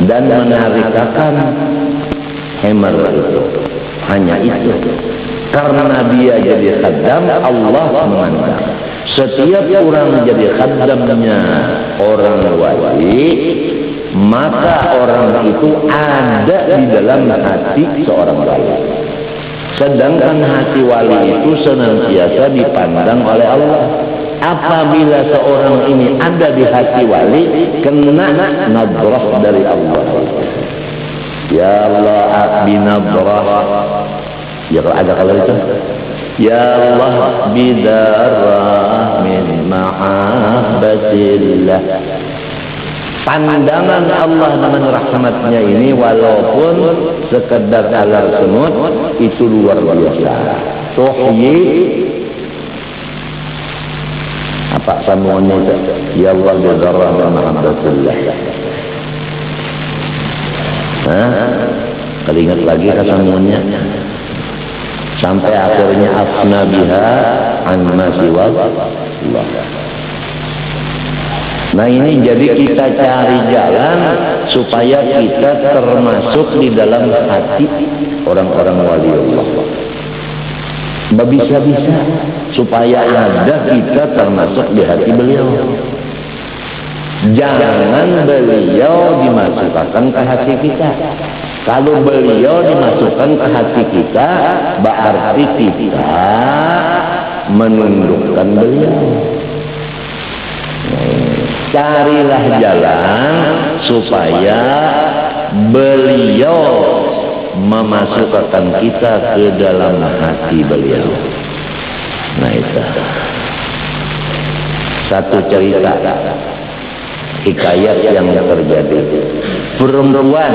dan menarikakan hammer itu. Hanya itu. Karena dia jadi khaddam, Allah memandang. Setiap orang jadi khaddamnya orang wali, maka orang itu ada di dalam hati seorang wali. Sedangkan hati wali itu senantiasa dipandang oleh Allah. Apabila seorang ini ada di hati wali, kena nadrah dari Allah. Ya Allah binadrah. Ya ada kalau itu. Ya Allah bidarah min mahabbatillah. Pandangan Allah dengan rahmatnya ini walaupun sekedar alar semut itu luar biasa. Tuhyi apa semuanya itu? Ya Allah bidarah min mahabbatillah. Kalau ingat lagi kesemuanya sampai akhirnya afna biha an masiwa Allah. Nah ini jadi kita cari jalan supaya kita termasuk di dalam hati orang-orang wali Allah. Bisa-bisa supaya ada kita termasuk di hati beliau. Jangan beliau dimasukkan ke hati kita. Kalau beliau dimasukkan ke hati kita, berarti kita menundukkan beliau. Carilah jalan supaya beliau memasukkan kita ke dalam hati beliau. Nah itu satu cerita hikayat yang terjadi. Perempuan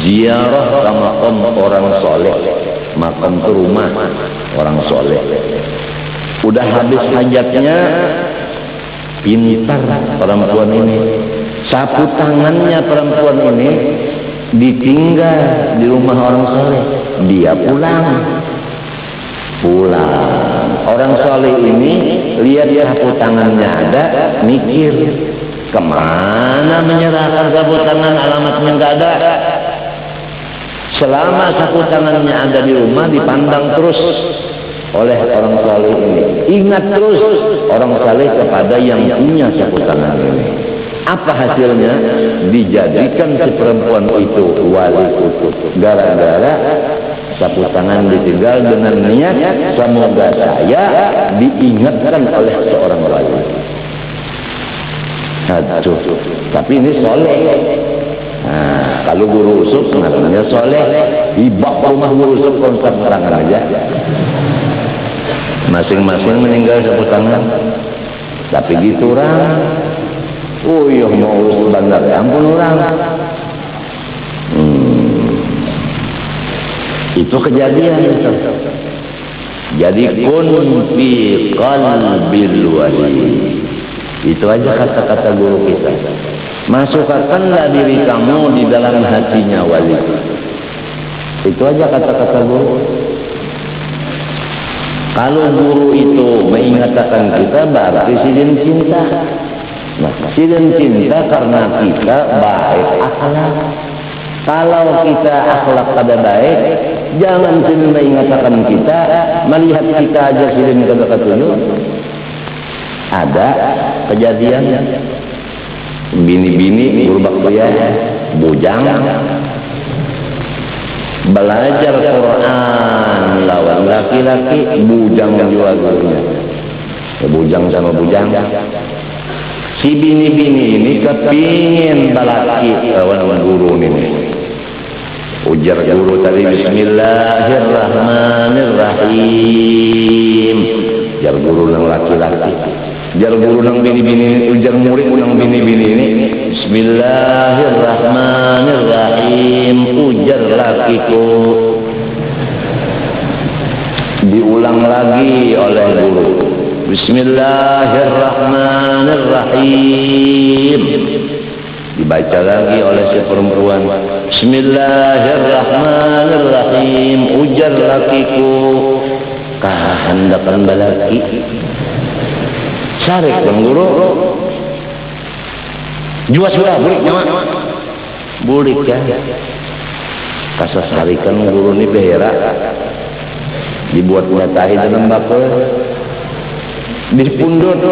ziarah ke makam orang soleh. Makam ke rumah orang soleh. Udah habis hajatnya, pintar perempuan ini. Sapu tangannya perempuan ini ditinggal di rumah orang soleh. Dia pulang. Orang soleh ini lihat sapu tangannya ada, mikir kemana menyerahkan sapu tangan, alamatnya nggak ada. Selama sapu tangannya ada di rumah, dipandang terus oleh orang saleh ini. Ingat terus orang saleh kepada yang punya sapu tangan ini. Apa hasilnya? Dijadikan si perempuan itu wali kutub. Gara-gara sapu tangan ditinggal dengan niat semoga saya diingatkan oleh seorang wali. Aduh, tapi ini soleh. Nah, kalau guru usuk namanya soleh, hibah rumah guru usuk konsep terangan aja. Masing-masing meninggal sapu tangan. Tapi gitu orang, mau urus bandar, ampun orang. Itu kejadian itu. Jadi kun fi qalbil wali. Itu aja kata-kata guru kita. Masukkanlah diri kamu di dalam hatinya wali. Itu aja kata-kata guru. Kalau guru itu mengingatkan kita berarti sidin cinta. Nah, sidin cinta karena kita baik akhlak. Kalau kita akhlak pada baik, jangan sidin mengingatkan kita, melihat kita aja sidin kata-kata. Ada kejadian bini-bini guru baktiya bujang belajar Quran lawan laki-laki, bujang juga gurunya. Bujang sama bujang. Si bini-bini ini kepingin balaki lawan guru ini. Ujar guru tadi Bismillahirrahmanirrahim. Ujar guru yang laki-laki. Ujar guru yang bini-bini, ujar murid yang bini-bini ini Bismillahirrahmanirrahim. Ujar lakiku. Diulang lagi oleh guru. Bismillahirrahmanirrahim. Dibaca lagi oleh si perempuan. Bismillahirrahmanirrahim. Ujar lakiku. Kahandakan balaki. Cari guru. Jual sudah bulik nyawa. Bulik ya. Kasas harikan guru ini behera. Dibuat nyatahi dalam bakal. Dipundut.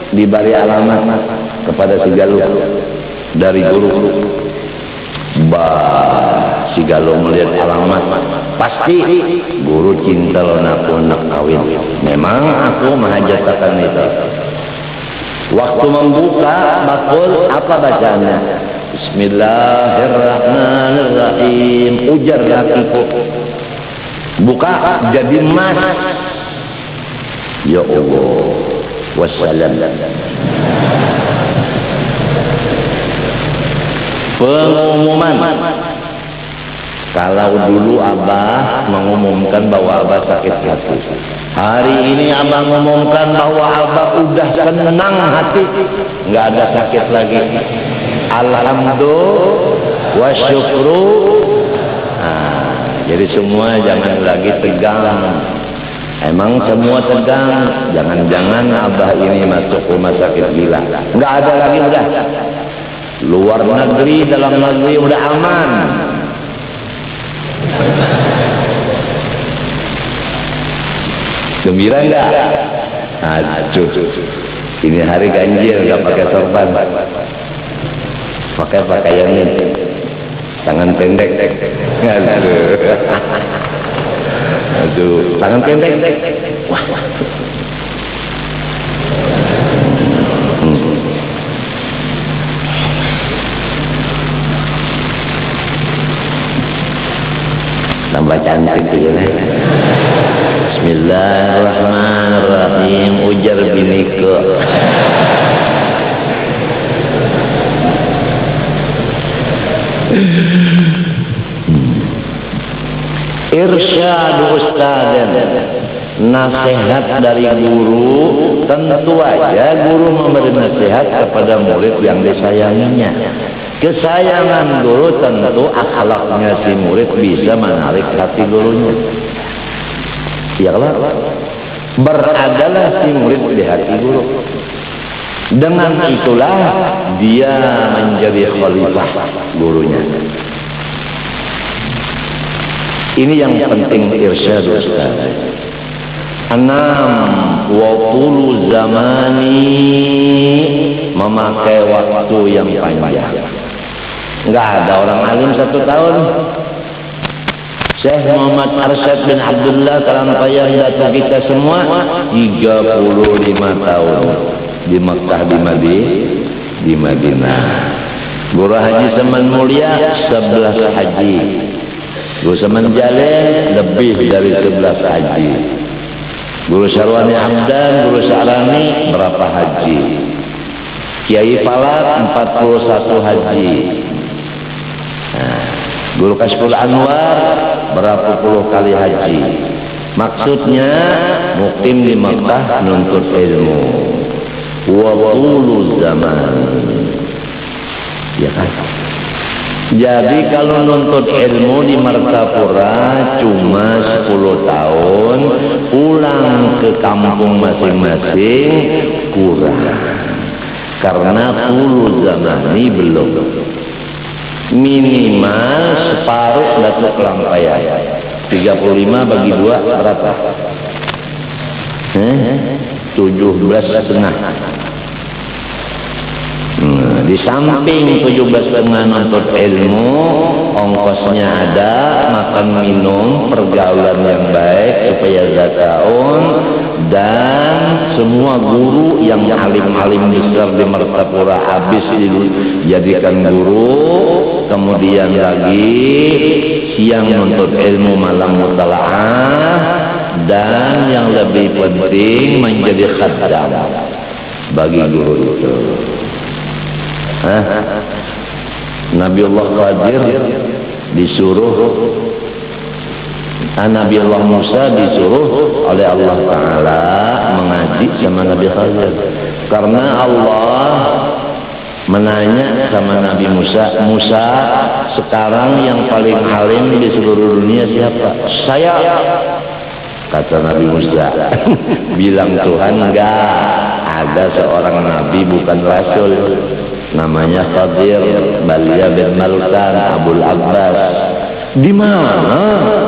Diberi alamat kepada si Galuh dari guru. Si Galuh melihat alamat, pasti guru cinta nak kawin. Memang aku menghajatkan itu. Waktu membuka bakul, apa bacaannya? Bismillahirrahmanirrahim. Ujar lakiku. Buka jadi emas. Ya Allah. Wassalam. Pengumuman. Kalau dulu Abah mengumumkan bahwa Abah sakit hati, hari ini Abah mengumumkan bahwa Abah udah senang hati, nggak ada sakit lagi. Alhamdulillah wa syukru. Jadi semua jangan lagi tegang. Emang semua tegang. Jangan-jangan Abah ini masuk rumah sakit gila. Nggak ada lagi udah. Luar negeri, dalam negeri udah aman. Gembira enggak? Aduh, ini hari ganjil, enggak pakai sorban, pakai pakaiannya tangan pendek. Aduh, tangan pendek. Wah. Tambah cantik ya. Bismillahirrahmanirrahim. Ujar bineka. Irsyad ustadzan, nasihat dari guru. Tentu aja guru memberi nasihat kepada murid yang disayanginya. Kesayangan guru tentu akhlaknya si murid bisa menarik hati gurunya. Ya Allah, beradalah si murid di hati guru. Dengan itulah dia menjadi khalifah gurunya. Ini yang penting irsyad ustaz. 6 waqulu zamani, memakai waktu yang panjang. Enggak ada orang alim 1 tahun. Syekh Muhammad Arsyad bin Abdullah Kalampayang datang kita semua 35 tahun di Mekah, di Madinah. Guru Haji Saman Mulia 11 haji. Guru Saman Jalil lebih dari 11 haji. Guru Syarwani Hamdan, Guru Syarani berapa haji? Kiai Falat 41 haji. Guru Kasful Anwar berapa puluh kali haji. Maksudnya mukim di Mekah nuntut ilmu. Wa tulu zaman. Ya kan? Jadi kalau nuntut ilmu di Martapura cuma 10 tahun, pulang ke kampung masing-masing kurang. Karena tulu zaman ini belum. Minimal separuh Datuk Kelampaian. 35 bagi 2 berapa? 17,5. Di samping 17,5 nuntut ilmu, ongkosnya ada, makan minum, pergaulan yang baik supaya zakaun, dan semua guru yang alim-alim besar di Martapura habis dijadikan guru. Kemudian lagi siang nuntut ilmu, malam mutalaah, dan yang lebih penting menjadi khaddam bagi guru itu. Nabiullah Khadir disuruh, Nabiullah Musa disuruh oleh Allah Ta'ala mengaji sama Nabi Khadir. Karena Allah menanya sama Nabi Musa, Musa, sekarang yang paling alim di seluruh dunia siapa? Saya. Kata Nabi Musa. Bilang Tuhan, enggak ada seorang nabi bukan rasul. namanya Khadir Balia bin Malkan Abul Abbas. Di mana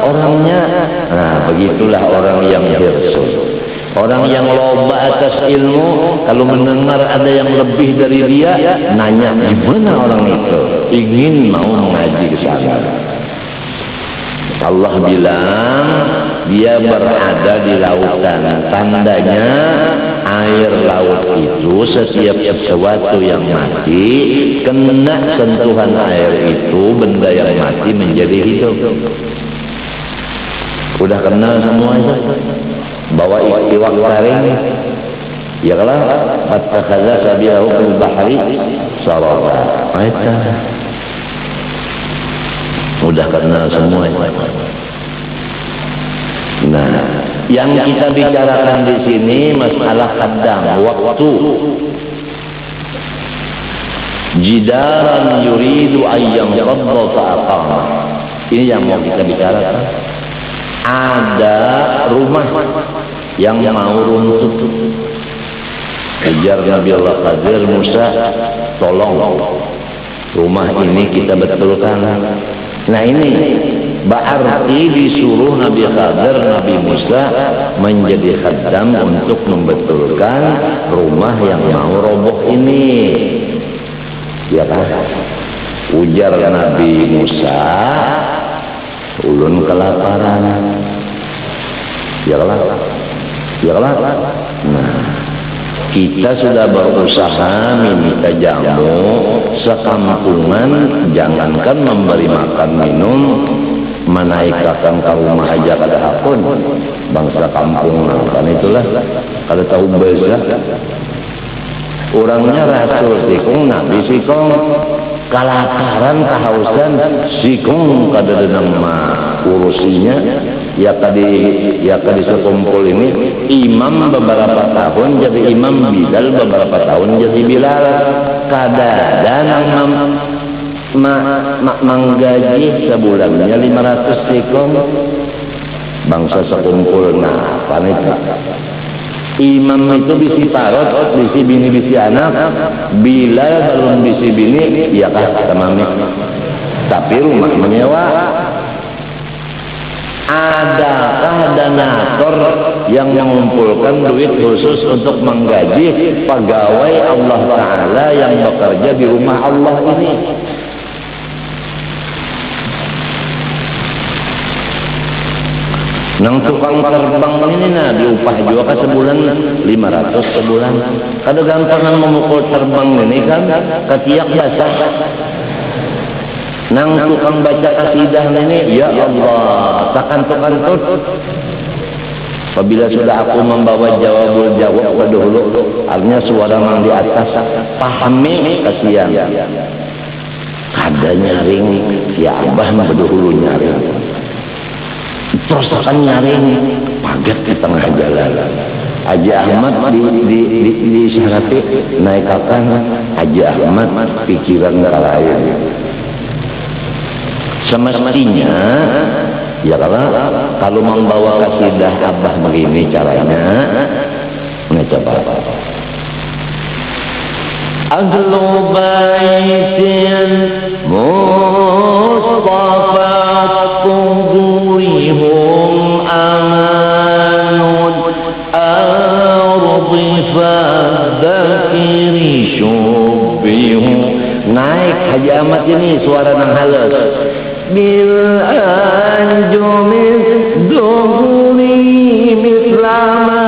orangnya? Nah, begitulah orang yang hirsul. Orang yang loba atas ilmu, kalau mendengar ada yang lebih dari dia, nanya di mana orang itu, ingin mau mengaji ke sana. Allah bilang dia berada di lautan. Tandanya air laut itu setiap sesuatu yang mati kena sentuhan air itu, benda yang mati menjadi hidup. Udah kenal semua itu. Bawa iwak taring, ya kalau fattakhadha sabilahu fil bahri saraba. Udah kenal semua. Nah, yang kita bicarakan di sini masalah kadang waktu. Jidaran yuridu ayyam qadda fa'aqama. Ini yang mau kita bicarakan. Ada rumah yang mau runtuh. Ujar Nabi Allah Khadir, Musa, tolong rumah ini kita betulkan. Nah ini berarti disuruh Nabi Khadir, Nabi Musa menjadi khaddam untuk membetulkan rumah yang mau roboh ini. Ya kan? Ujar Nabi Musa, ulun kelaparan. Ya lah. Nah, kita sudah berusaha minta jamu sekampungan, jangankan memberi makan minum, menaikkan ke rumah aja kada hakun. Bangsa kampung kan itulah kalau tahu bezah. Orangnya rasul sikung, nabi sikung, kelaparan, kehausan, sikung kada denang urusinya. Ya tadi sekumpul ini imam beberapa tahun jadi imam, Bilal beberapa tahun jadi Bilal. Kada danang menggaji sebulannya 500 sikung. Bangsa sekumpul, nah panita. Imam itu bisi parot, bisi bini, bisi anak. Bilal belum bisi bini, ya kata mami. Tapi rumah menyewa. Adakah donatur yang mengumpulkan duit khusus untuk menggaji pegawai Allah Ta'ala yang bekerja di rumah Allah ini? Nang tukang terbang ini nah diupah juga kan sebulan 500 sebulan. Kada gampangan memukul terbang ini kan ketiak biasa. Nang tukang baca kasidah ini, ya Allah, takkan-takkan. Apabila sudah aku membawa jawab ke dahulu, artinya suara mang di atas, pahami kasihan. Kada nyaring, ya Abah berdahulu nyaring. Terus akan nyaring paget di tengah jalan. Haji Ahmad di syarati naikakan Haji Ahmad pikiran kalayan. Semestinya ya kalau membawa kasidah Abah begini caranya, nah coba. Ahlu baitin Mustafa Tuhurihum amanun ardi fadakiri syubihu. Naik Haji Ahmad ini suara nang halus. Bil anjumin duhuni mislama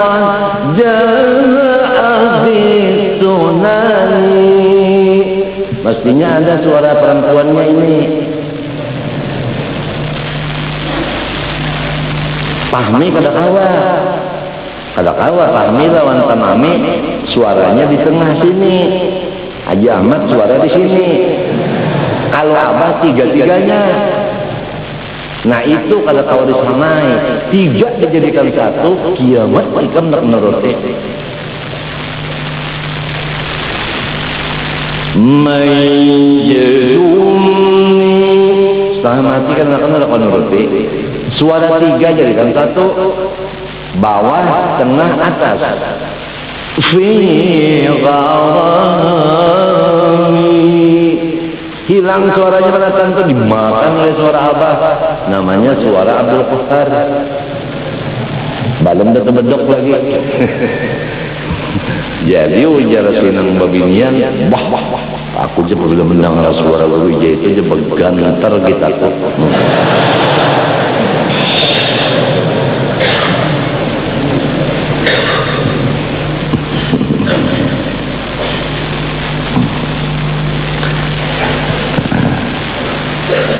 qad ja'a bisunani. Mestinya ada suara perempuannya ini. Pahmi kada kawa pahmi lawan tamami suaranya di tengah sini. Haji Ahmad suara di sini. Kalau Abah tiga-tiganya. Nah itu kalau tahu disamai, tiga dijadikan satu, kiamat ikam nak menuruti. Mayyumni setengah mati kan nak menuruti. Suara tiga jadikan satu, bawah, tengah, atas. Fi gharar hilang suaranya pada tentu dimakan oleh suara Abah, namanya suara Abdul Qahar. Balem dah tebedok lagi. Jadi ujar sinang babinian, bah bah bah. Aku je bila mendengar suara guru itu je begantar kita tuh.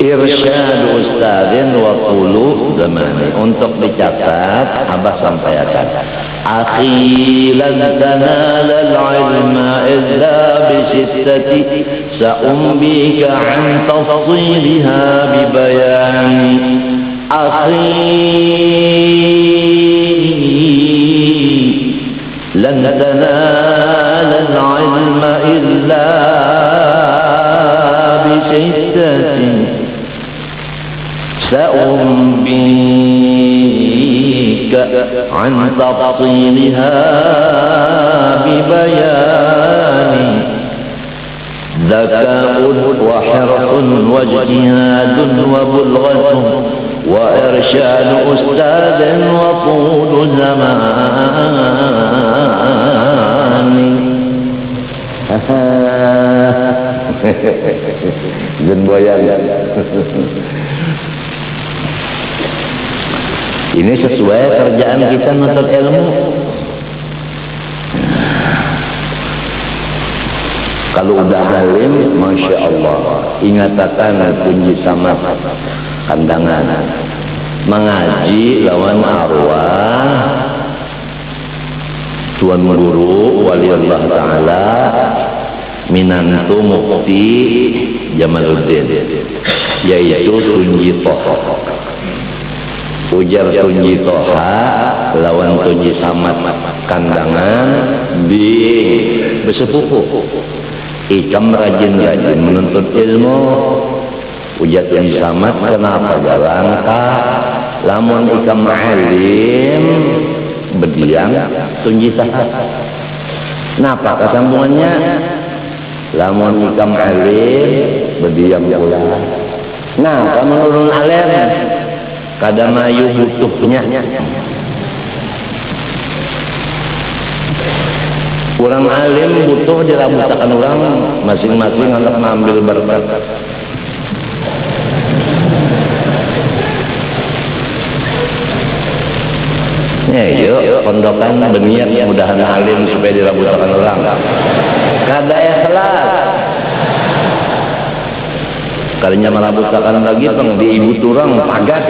Irsyad ustadzin wa qulu zamani, untuk dicatat Abah sampaikan. Akhi lan tanala al-ilma illa bi sittati sa'umbika an tafdhilha bi bayani. Akhi lan tanala al-ilma illa bi sittati سأنبيك عن تفصيلها ببيان ذكاء وحرص واجتهاد وبلغة وإرشاد أستاذ وطول زمان. Zenboyan. Ini sesuai kerjaan kita menuntut ilmu. Kalau udah alim, masya Allah, ingatakan kunci sama kandangan. Mengaji lawan arwah Tuan Guru Waliullah Ta'ala Minantu Mufti Jamaluddin, yaitu Tunji Toha. Ujar Tunji Toha lawan Tunji Samad kandangan di bersepupu. Ikam rajin-rajin menuntut ilmu. Ujar Tunji Samad kenapa galangka, lamun ikam alim berdiam Tunji Toha. Kenapa kesambungannya? Lamun ikam alim berdiam pula. Nah, kamu nurun alim kadang ayu butuhnya. Kurang alim butuh dirabutakan orang, masing-masing hendak mengambil berkat. Ya, yuk pondokan berniat mudahan alim supaya dirabutakan orang. Kada ikhlas. Kalinya merabutakan lagi peng di ibu turang pagat.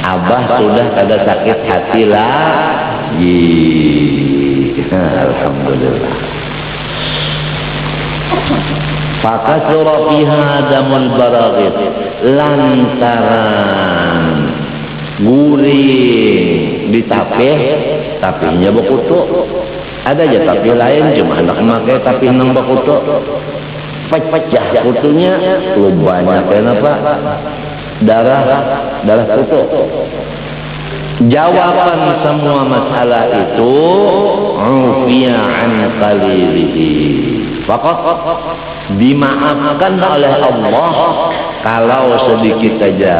Abah sudah kada sakit hati lagi. Alhamdulillah. Fakasura fiha damul baraghid, lantaran gurih ditapih, tapinya bekutu. Ada aja tapi lain, cuma anak memakai tapi nang bekutu. Pecah kutunya, lu banyak kenapa? Darah kutu. Jawaban semua masalah itu ufiya an qalilihi. Fakat dimaafkan oleh Allah kalau sedikit saja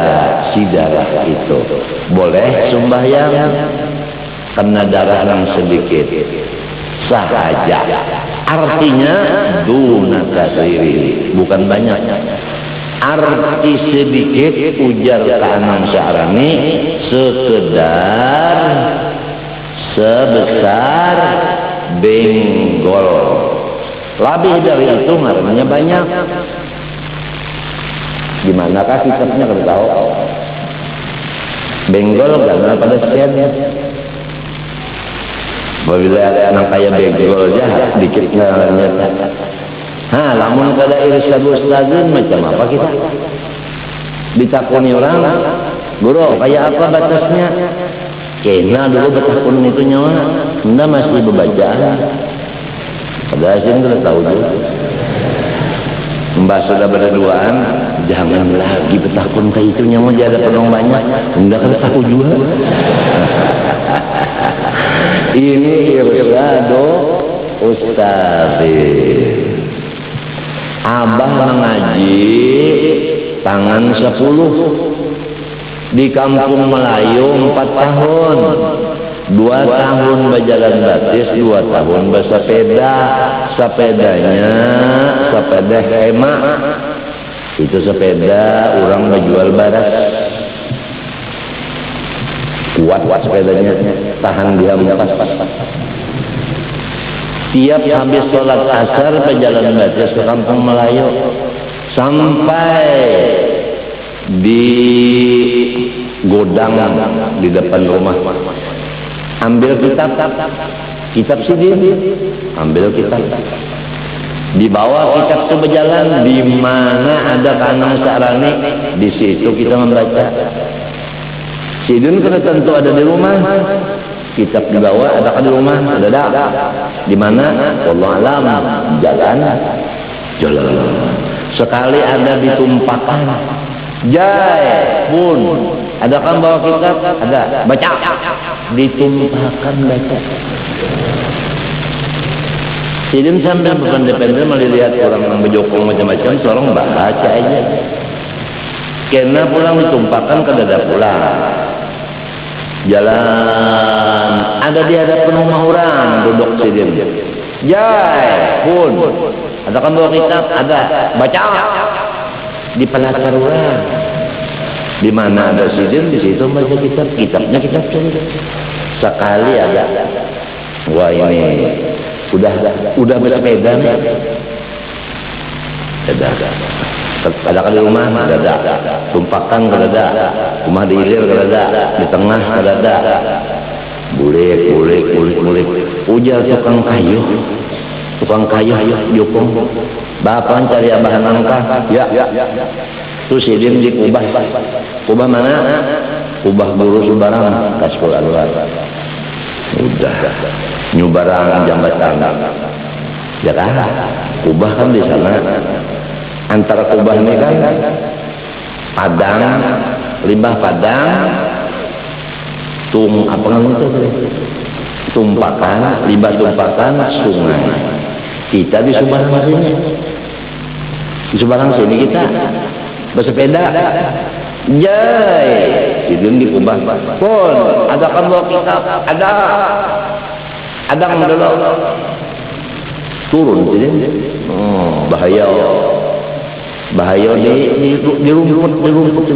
si darah itu. Boleh sembahyang karena darah yang sedikit sahaja. Artinya duna katsiri, bukan banyak. Arti sedikit ujar Kanang Sya'rani sekedar sebesar benggol. Lebih dari itu namanya banyak. Dimanakah kitabnya kalau tahu? Benggol karena pada sekian. Bila anak kaya benggol jahat dikit ngaranya. Lamun kada irsyad ustadzin macam apa kita? Ditakuni orang, guru kayak apa batasnya? Kena dulu betakun itu nyawa, anda masih berbacaan. Pada asin sudah tahu juga. Mbak sudah berduaan, jangan lagi betakun kayak itu nyawa, jadi penuh banyak. Anda kan tahu juga. Ini irsyad ustadzin. Abah mengaji tangan 10, di kampung Melayu 4 tahun, 2 tahun berjalan batis, 2 tahun bersepeda. Sepedanya sepeda hema, itu sepeda orang menjual barat, kuat sepedanya, tahan di hampas. Tiap habis sholat asar berjalan batis ke kampung Melayu sampai di godang di depan rumah, ambil kitab sidin, ambil kitab, dibawa kitab itu berjalan, di mana ada kanang sarani, di situ kita membaca. Sidin kena tentu ada di rumah, kitab dibawa, ada di rumah, ada di mana? Wallahu alam, jalan. Sekali ada ditumpahkan, jai pun ada kan bawa kitab, ada baca, ditumpahkan baca. Sidin sambil berpendek-pendek melihat orang yang berjokong macam-macam, tolong baca aja. Kena pulang ditumpahkan ke dada pulang. Jalan, ada di hadapan rumah orang, duduk Sidin. Jai pun ada kan bawa kitab, ada baca, di pelakar orang. Di mana ada Sidin, di situ baca kitab, kitabnya kitab Sidin. Sekali ada, wah ini udah bersepeda nih. Ada kan di rumah, ada, tumpahkan ke dada, rumah diilir ke dada, di tengah ke dada, bulik, ujar tukang kayu, jukung, bapak cari bahan nangka, ya, terus Sidin dikubah mana? Kubah guru Subarang, Kasful Anwar, udah, nyubarang jambatan, ya kan? Kubah kan di sana. Antara kubah ini kan padang, limbah padang, tumpakan, limbah tumpakan sungai. Kita di Subarang sini, kita bersepeda, jai, Sidin di kubah. Pun ada kan bawa kitab, ada dulu turun Sidin. Oh, bahaya di rumput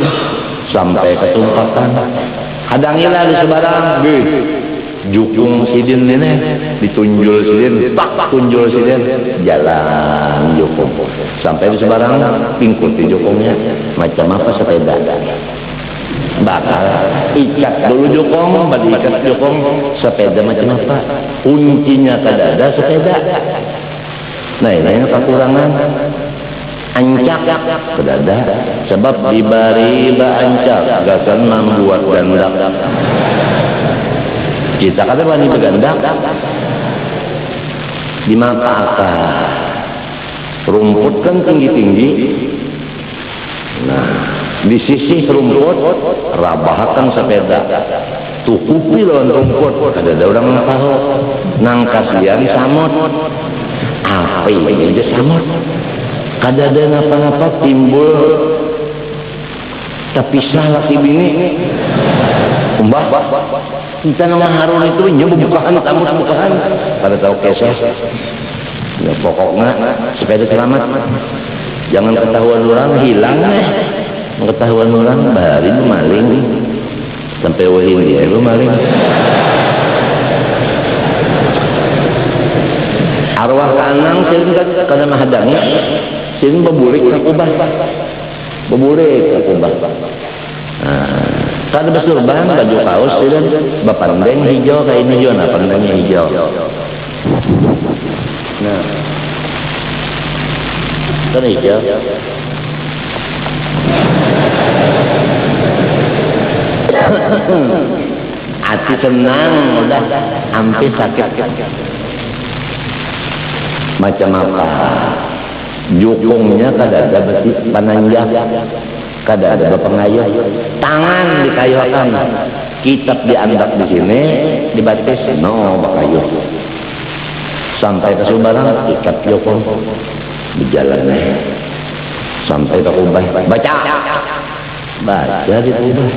sampai ketumpakan. Hadangilah di Subarang, jukung Sidin ini, ditunjul Sidin, tunjul Sidin, jalan jukung sampai di Subarang, pingkut di jukungnya, macam apa sepeda, bakal ikat dulu jukung, bagi ikat jukung, sepeda macam apa, kuncinya ke dada sepeda. Nah ini kekurangan. Ancak ke dada, sebab riba ancak gasan membuat gandak. Kita kata bani bergandak di mata akar, rumput kan tinggi-tinggi. Nah, di sisi rumput rabahkan sepeda, tukupi lawan rumput. Ada orang tahu, nang kasihan samut, apa ini aja samut. Kada ada ngapa-ngapa timbul terpisah laki bini. Mbah, kita nama Harun itu bukaan tamu bukaan. Kada tahu kesah. Ya pokoknya sepeda selamat. Jangan ketahuan orang hilang ketahuan orang bari maling. Sampai wahin dia lu maling. Arwah kanang sering kada mahadangi. Sidin bebulik ke kubah. Kada bersurban, baju kaos, Sidin bapandeng hijau kain hijau, nah pandengnya hijau. Nah, kan hijau. Hati senang, udah hampir sakit. Macam apa? Jukungnya kada ada besi pananjak, kada ada pengayuh, tangan dikayuhkan, kitab diandak di sini, dibatis, no bakayuh, sampai ke Subarang ikat jukung, berjalan sampai ke Kubah, baca di Kubah.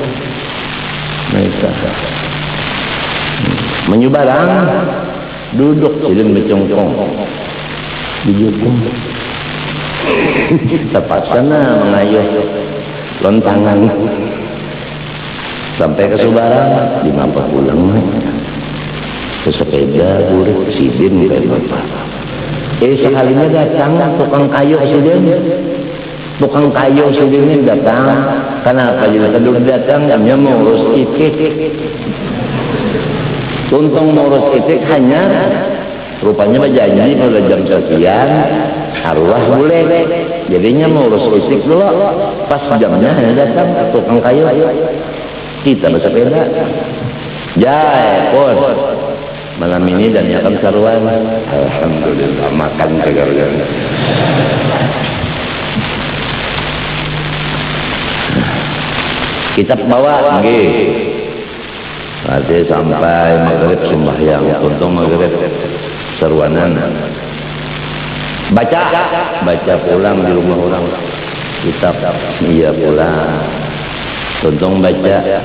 Mereka menyubarang duduk sidin bercongkong di jukung. Terpaksa mengayuh lontangan sampai ke Subarang, dimapa pulang ke sepeda burik sidin dari bapak. Sekalinya datang tukang kayu sidin. Tukang kayu sidin datang. Kenapa jadi kedua datang? Dia mau urus itik. Untung mau urus itik hanya rupanya berjanji pada jam sekian arwah boleh. Jadinya mau urus itik dulu. Pas jamnya hanya datang tukang kayu. Kita bersepeda. Jai pun malam ini dan akan saruan. Alhamdulillah makan kegargan. Kita bawa nanti sampai maghrib sembahyang. Untung maghrib seruanan. Baca pulang di rumah orang. Kitab iya pulang. Untung baca.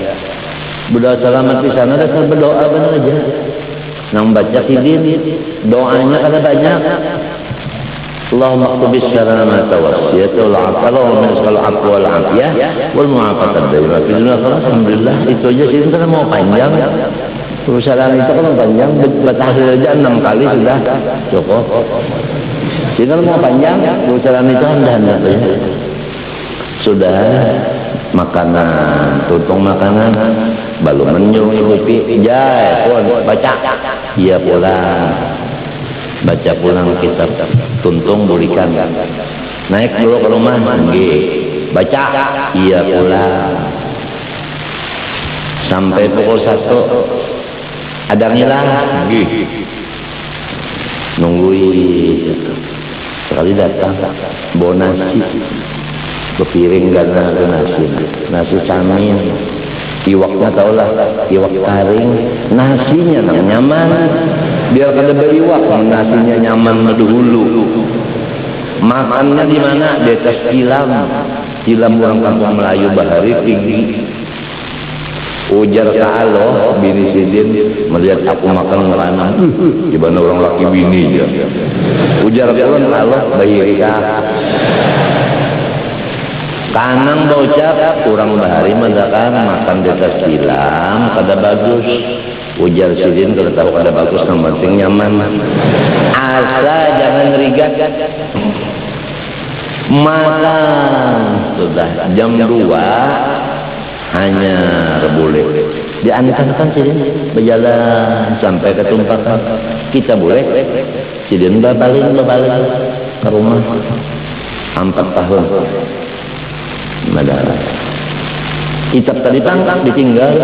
Berdoa selamat di sana dan berdoa benar aja. Nang baca sidin doanya kada banyak. Allahumma qubis salamata wasiyata wal afala wa min al afwa wal afiyah wal mu'afaqat daima fi dunya alhamdulillah. Itu aja sidin kan mau panjang. Salam itu kan panjang, bertahlil aja 6 kali sudah cukup. Sidin mau panjang, salam itu kan dah sudah. Makanan, tutung makanan, balu menyung ibu jai pun baca, iya pulang, baca pulang kitab, tuntung berikan, naik dulu ke rumah, baca, iya pulang, sampai pukul 1, ada ngilang, nungguin, sekali datang, bawa nasi. Kepiring gana ke nasi samin, iwaknya tau lah, iwak taring, nasinya nyaman, biar kada beriwak, nasinya nyaman dahulu. Makannya di mana? Di atas tilam orang kampung Melayu bahari tinggi. Ujar ke Allah, bini sidin melihat aku makan ngerana, gimana orang laki bini ya. Ujar ke Allah, bayi kanang bocap kurang bahari mendakan makan di atas tilam kada bagus. Ujar sidin kalau tahu kada bagus yang penting nyaman. Asa jangan rigat. Makan sudah jam 2 hanya boleh diantarkan sidin berjalan sampai ke tumpakan. Kita boleh sidin balik ke rumah 4 tahun. Madara. Kitab tadi tangkap ditinggal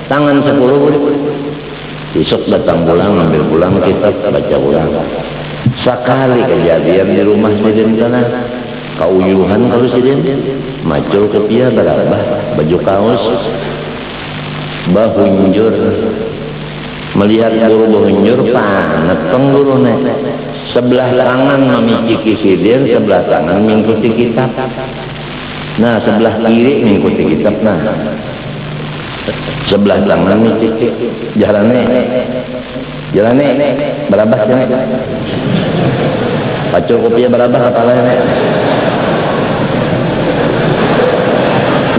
tangan 10 besok datang pulang ambil pulang kitab baca ulang. Sekali kejadian di rumah sidin sana kauyuhan kalau sidin macul ke pia berapa baju kaos bahunjur melihat guru bahunjur panet pengguru sebelah tangan memiliki sidin sebelah tangan mengikuti kitab. Nah sebelah kiri mengikuti kitab, nah sebelah tangan mengikuti jalannya berabah jalan pacul kopinya berabah apalagi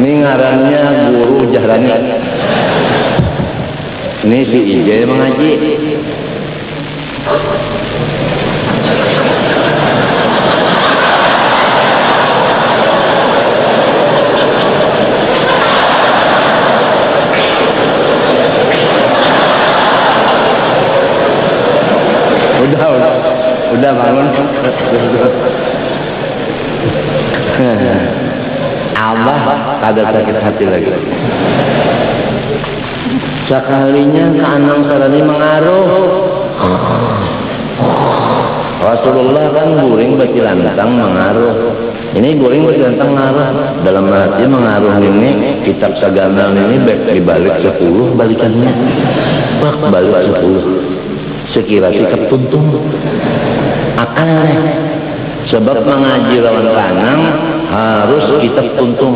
ini ngarannya guru jahrani, ini si Ije mengaji. Udah bangun. Abah kada sakit hati lagi. Sekalinya ke Anang Sarani mengaruh. Rasulullah kan guring bagi lantang mengaruh. Ini guring bagi lantang mengaruh. Dalam arti mengaruh ini kitab sagana ini dibalik 10 balikannya. Balik 10. Sekira sikap tuntung akalnya Sebab mengaji lawan kanang harus kita tuntung.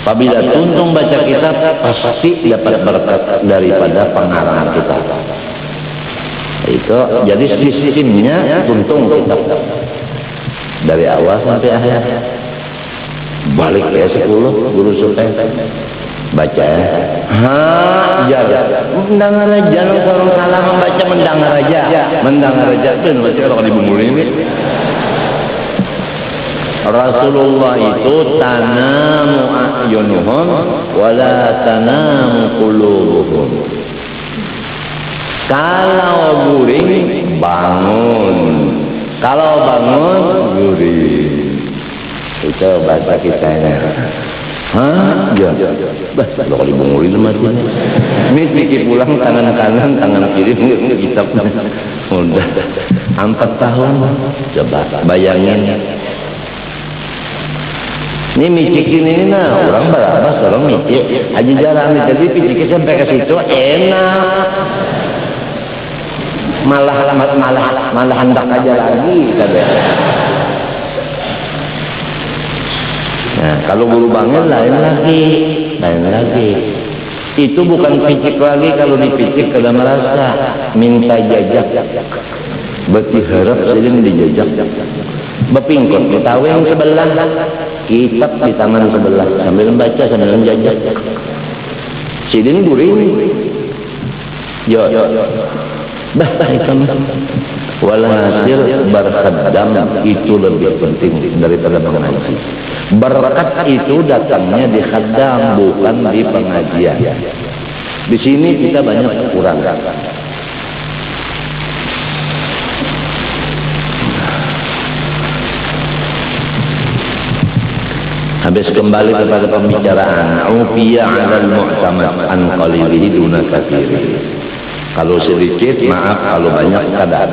Apabila tuntung baca kitab, pasti dapat berkat daripada pengarang kita. Itu jadi sistemnya tuntung kitab dari awal sampai akhir. Balik ya 10 guru supaya baca mendengar aja orang salah membaca mendengar aja itu baca kalau di bumbu ini. Rasulullah itu tanamu a'yunuhum wala tanamu qulubuhum. Kalau guring bangun, kalau bangun guring. Itu bahasa kitanya. Ya. Bah, kalau dibungurin matinya. Ini pikir pulang tangan kanan, tangan kiri kitabnya. Udah 4 tahun. Coba bayangin. Ini micik ini orang berapa orang micik. Aja jarang jadi micik sampai ke situ enak. Malah hendak aja lagi katanya. Nah, kalau guru banget lain lagi. Itu bukan picik lagi, kalau dipicik kada merasa minta jajak. Berarti harap sering dijajak. Bepingkot betawi yang sebelah, kitab di tangan sebelah sambil membaca sambil menjajak. Sidin guring. Yo. Bah itu. Walhasil berkhadam itu lebih penting daripada mengaji. Berkat itu datangnya di khadam, bukan di pengajian. Di sini kita banyak kurang. Habis kembali kepada pembicaraan, ufiya 'alal mu'tamad an qalilihi duna katsiri. Kalau sedikit maaf, kalau banyak kadar.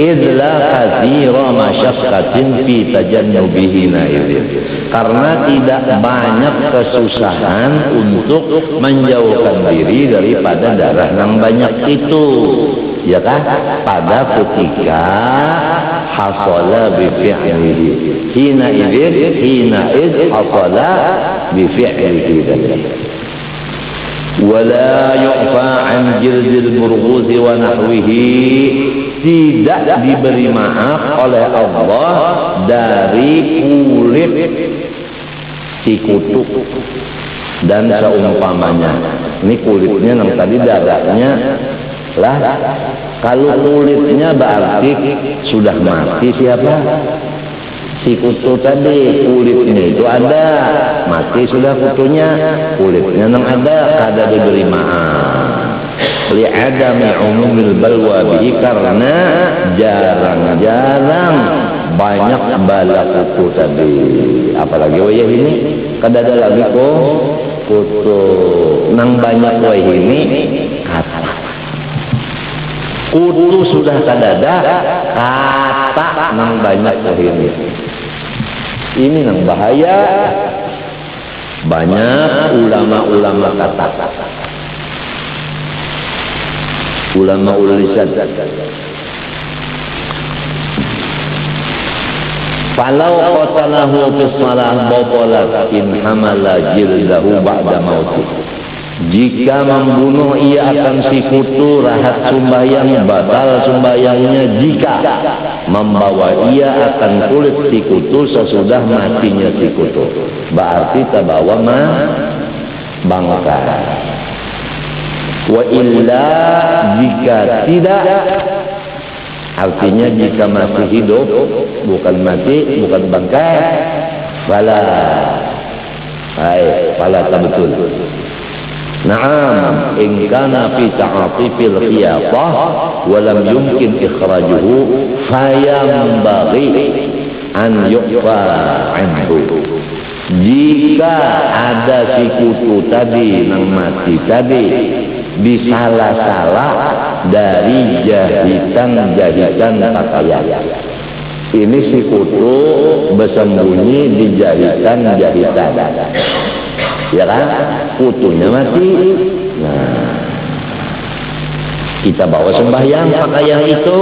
Idla katsira masyaqqatin fi tajannubihi naidin. Karena tidak banyak kesusahan untuk menjauhkan diri daripada darah yang banyak itu. Ya kan? Pada ketika hasala bi fi'lihi. Hina id hasala bi fi'lihi. Wala yu'fa an jildil burghuzi wa nahwihi. Tidak diberi maaf oleh Allah dari kulit si kutu dan seumpamanya. Ini kulitnya yang tadi darahnya lah. Kalau kulitnya berarti sudah mati siapa? Si kutu tadi, kulitnya itu ada, mati sudah kutunya, kulitnya yang ada diberi maaf. Li'adami umumil balwa bihi, karena jarang-jarang banyak bala kutu tadi. Apalagi wayah ini, kada ada lagi kok kutu. Nang banyak wayah ini, kata. Kutu sudah kada ada, kata nang banyak wayah ini. Ini yang bahaya. Banyak ulama-ulama kata, ulama lisan. Falau qatalahu fi shalah batalat in hamala jildahu ba'da mautih. Jika membunuh ia akan si kutu, rahat sembahyang, batal sembahyangnya jika membawa ia akan kulit si kutu sesudah matinya si kutu. Berarti terbawa bangka. Wa illa jika tidak, artinya jika masih hidup, bukan mati, bukan bangkai, fala betul. Naam, in kana fi ta'atifil khiyatah wa lam yumkin ikhrajuhu fayambaghi an yuqfa anhu. Jika ada si kutu tadi nang mati tadi disalah-salah dari jahitan pakaian. Ini si kutu bersembunyi di jahitan. Ya kan? Kutunya mati. Nah, kita bawa sembahyang pakaian itu,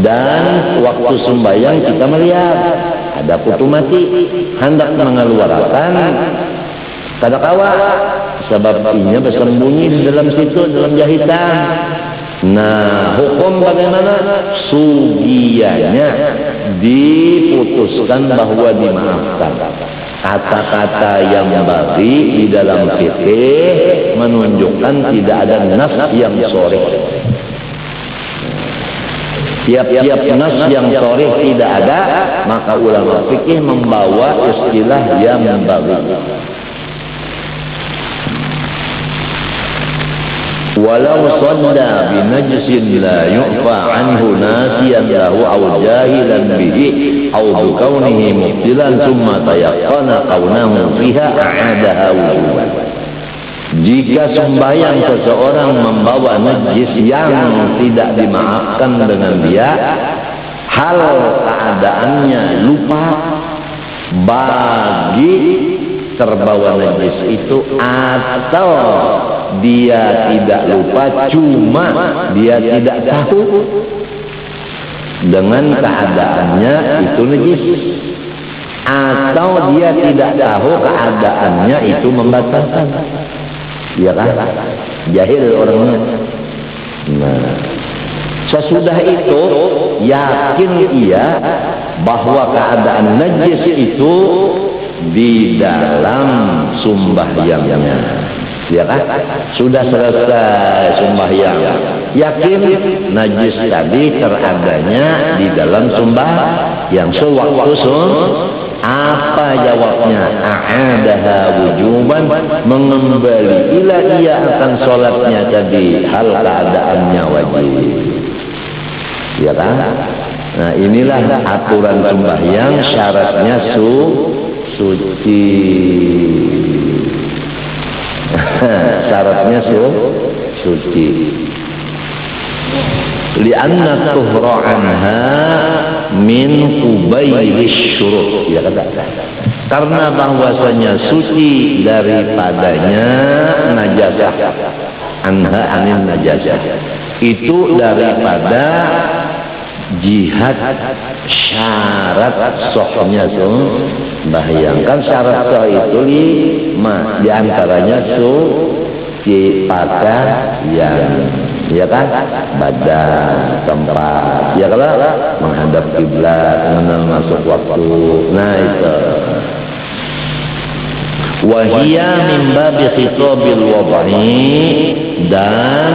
dan waktu sembahyang kita melihat ada putu mati hendak mengeluarkan kadakawa sebab inya bersembunyi di dalam situ, dalam jahitan. Nah, hukum bagaimana? Sugianya diputuskan bahwa dimaafkan. Kata-kata yang bagi di dalam fikih menunjukkan tidak ada nas yang sharih. Tiap-tiap nas yang sharih tidak ada, maka ulama fikih membawa istilah yang bagi. Walau sadda binajsin la yu'fa anhu nasiyan lahu aw jahilan bihi aw bikaunihi mubtilan thumma tayaqqana qawnahu fiha a'adaha wujuban. Jika sembahyang seseorang membawa najis yang tidak dimaafkan dengan dia, hal keadaannya lupa bagi terbawa najis itu, atau dia tidak lupa cuma dia tidak tahu dengan keadaannya itu najis, atau dia tidak tahu keadaannya itu membatalkan, ya kan? Jahil orangnya. Nah, sesudah itu yakin ia bahwa keadaan najis itu di dalam sembahyangnya, ya kan? Sudah selesai sembahyang, yakin najis tadi teradanya di dalam sembahyang. Sewaktu apa jawabnya? A'adaha wujuban, mengembalilah ia akan sholatnya tadi, hal keadaannya wajib, ya kan? Nah, inilah aturan sembahyang, syaratnya suci. Syaratnya suci. Lianna tuhra anha min qubaylish syurut, ya kata. Karena bahwasanya suci daripadanya najasah, anha anin najasah, itu daripada jihad syarat sahnya sembahyang. Syarat sah itu lima, diantaranya suci pakaian, ya kan? Badan, tempat, ya kalau menghadap kiblat, mengenal masuk waktu. Nah itu. Wahia min babi khitabil wad'i, dan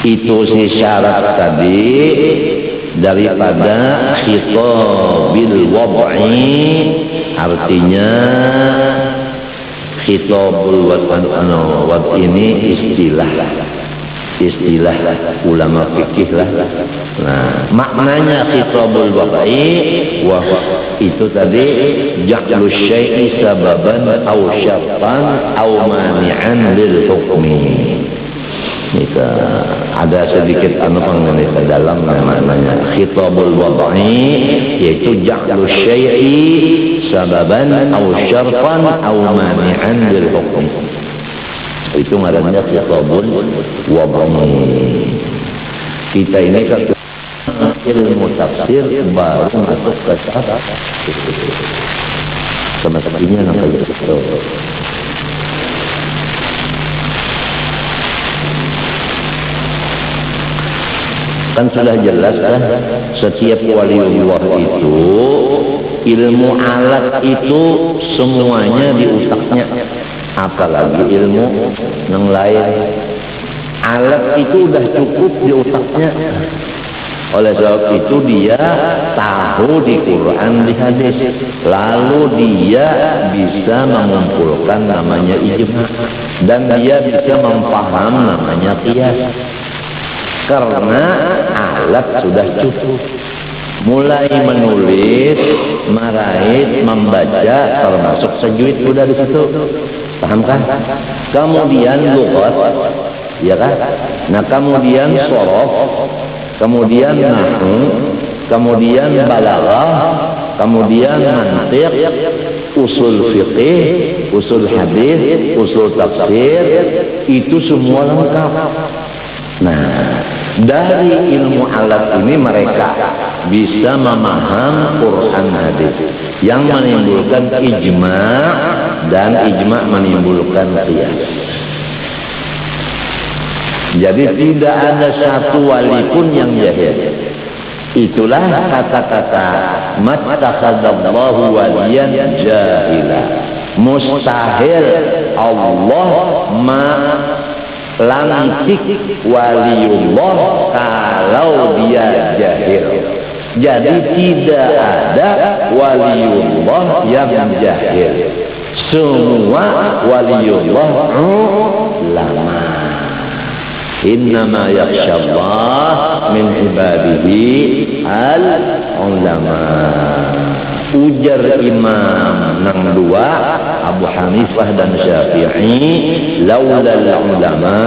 itu si syarat tadi daripada khitabil wad'i, artinya khitabul wad'i ini istilah ulama fikih lah. Nah, maknanya khitabul wad'i wah itu tadi ja'lu syai'i sababan aw syartan aw mani'an lil hukmi. Kita ada sedikit mengenai ke dalam namanya khitabul wad'i, yaitu ja'lu syai'i sababan aw syartan aw mani'an lil hukm. Itu ngarannya khitabul wad'i. Kita ini ke ilmu tafsir baru masuk ke tahap semestinya namanya itu. Kan sudah jelas kan, setiap waliullah itu ilmu alat itu semuanya di otaknya, apalagi ilmu yang lain. Alat itu udah cukup di otaknya. Oleh sebab itu dia tahu di Quran, di hadis, lalu dia bisa mengumpulkan namanya ijma, dan dia bisa memaham namanya qiyas. Karena alat sudah cukup. Mulai menulis, meraih, membaca, termasuk tajwid sudah di situ. Paham kan? Kemudian lughat, ya kan? Nah, kemudian shorof, kemudian nahwu, kemudian balaghah, kemudian mantiq, usul fiqih, usul hadis, usul tafsir, itu semua lengkap. Nah, Dari ilmu alat ini mereka bisa memaham Quran hadis yang menimbulkan ijma' dan ijma' menimbulkan qiyas. Jadi tidak ada satu wali pun yang jahil. Itulah kata-kata mattakhadallahu waliyan jahila. Mustahil Allah lantik waliullah kalau dia jahil. Jadi tidak ada waliullah yang jahil. Semua waliullah ulama. Innama yakhshallah min ibadihi al-ulama. Ujar imam nang dua Abu Hanifah dan Syafi'i, laulal ulama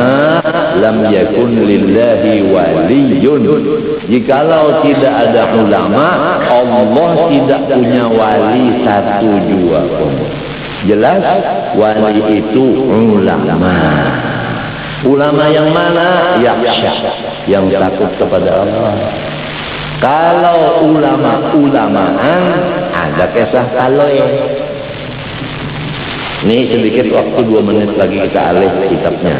lam yakun lillahi waliyun. Jikalau tidak ada ulama, Allah tidak punya wali satu jua pun. Jelas wali itu ulama. Ulama yang mana? Yang takut kepada Allah. Kalau ulama-ulamaan ada kisah kalau ya. Ini sedikit waktu 2 menit lagi kita alih kitabnya.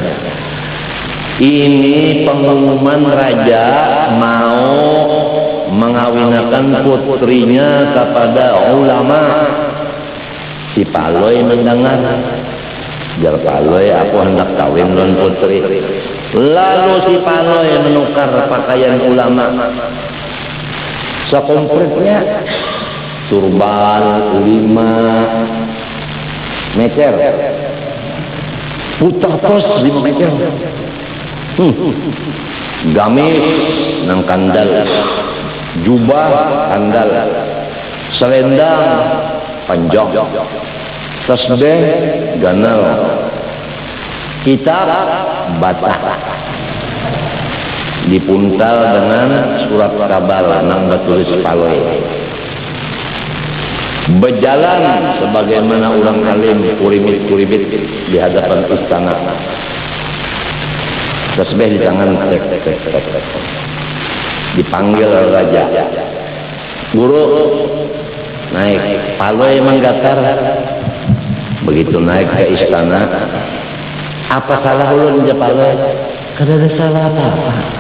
Ini pengumuman raja mau mengawinkan putrinya kepada ulama. Si Paloi mendengar. Jar Paloi, aku hendak kawin dengan putri. Lalu si Paloi menukar pakaian ulama. Sekompletnya turban 5 meter, putah pos 5 meter, gamis nang kandal, jubah kandal, selendang panjang, tasbih ganal, kitab batak, dipuntal dengan surat kabar nang batulis Paloi. Berjalan sebagaimana orang alim kurimit-kurimit di hadapan istana. Tasbih di tangan, dipanggil raja. Guru naik, Paloi menggatar. Begitu naik ke istana, apa salah ulun Paloi? Kada ada salah apa-apa.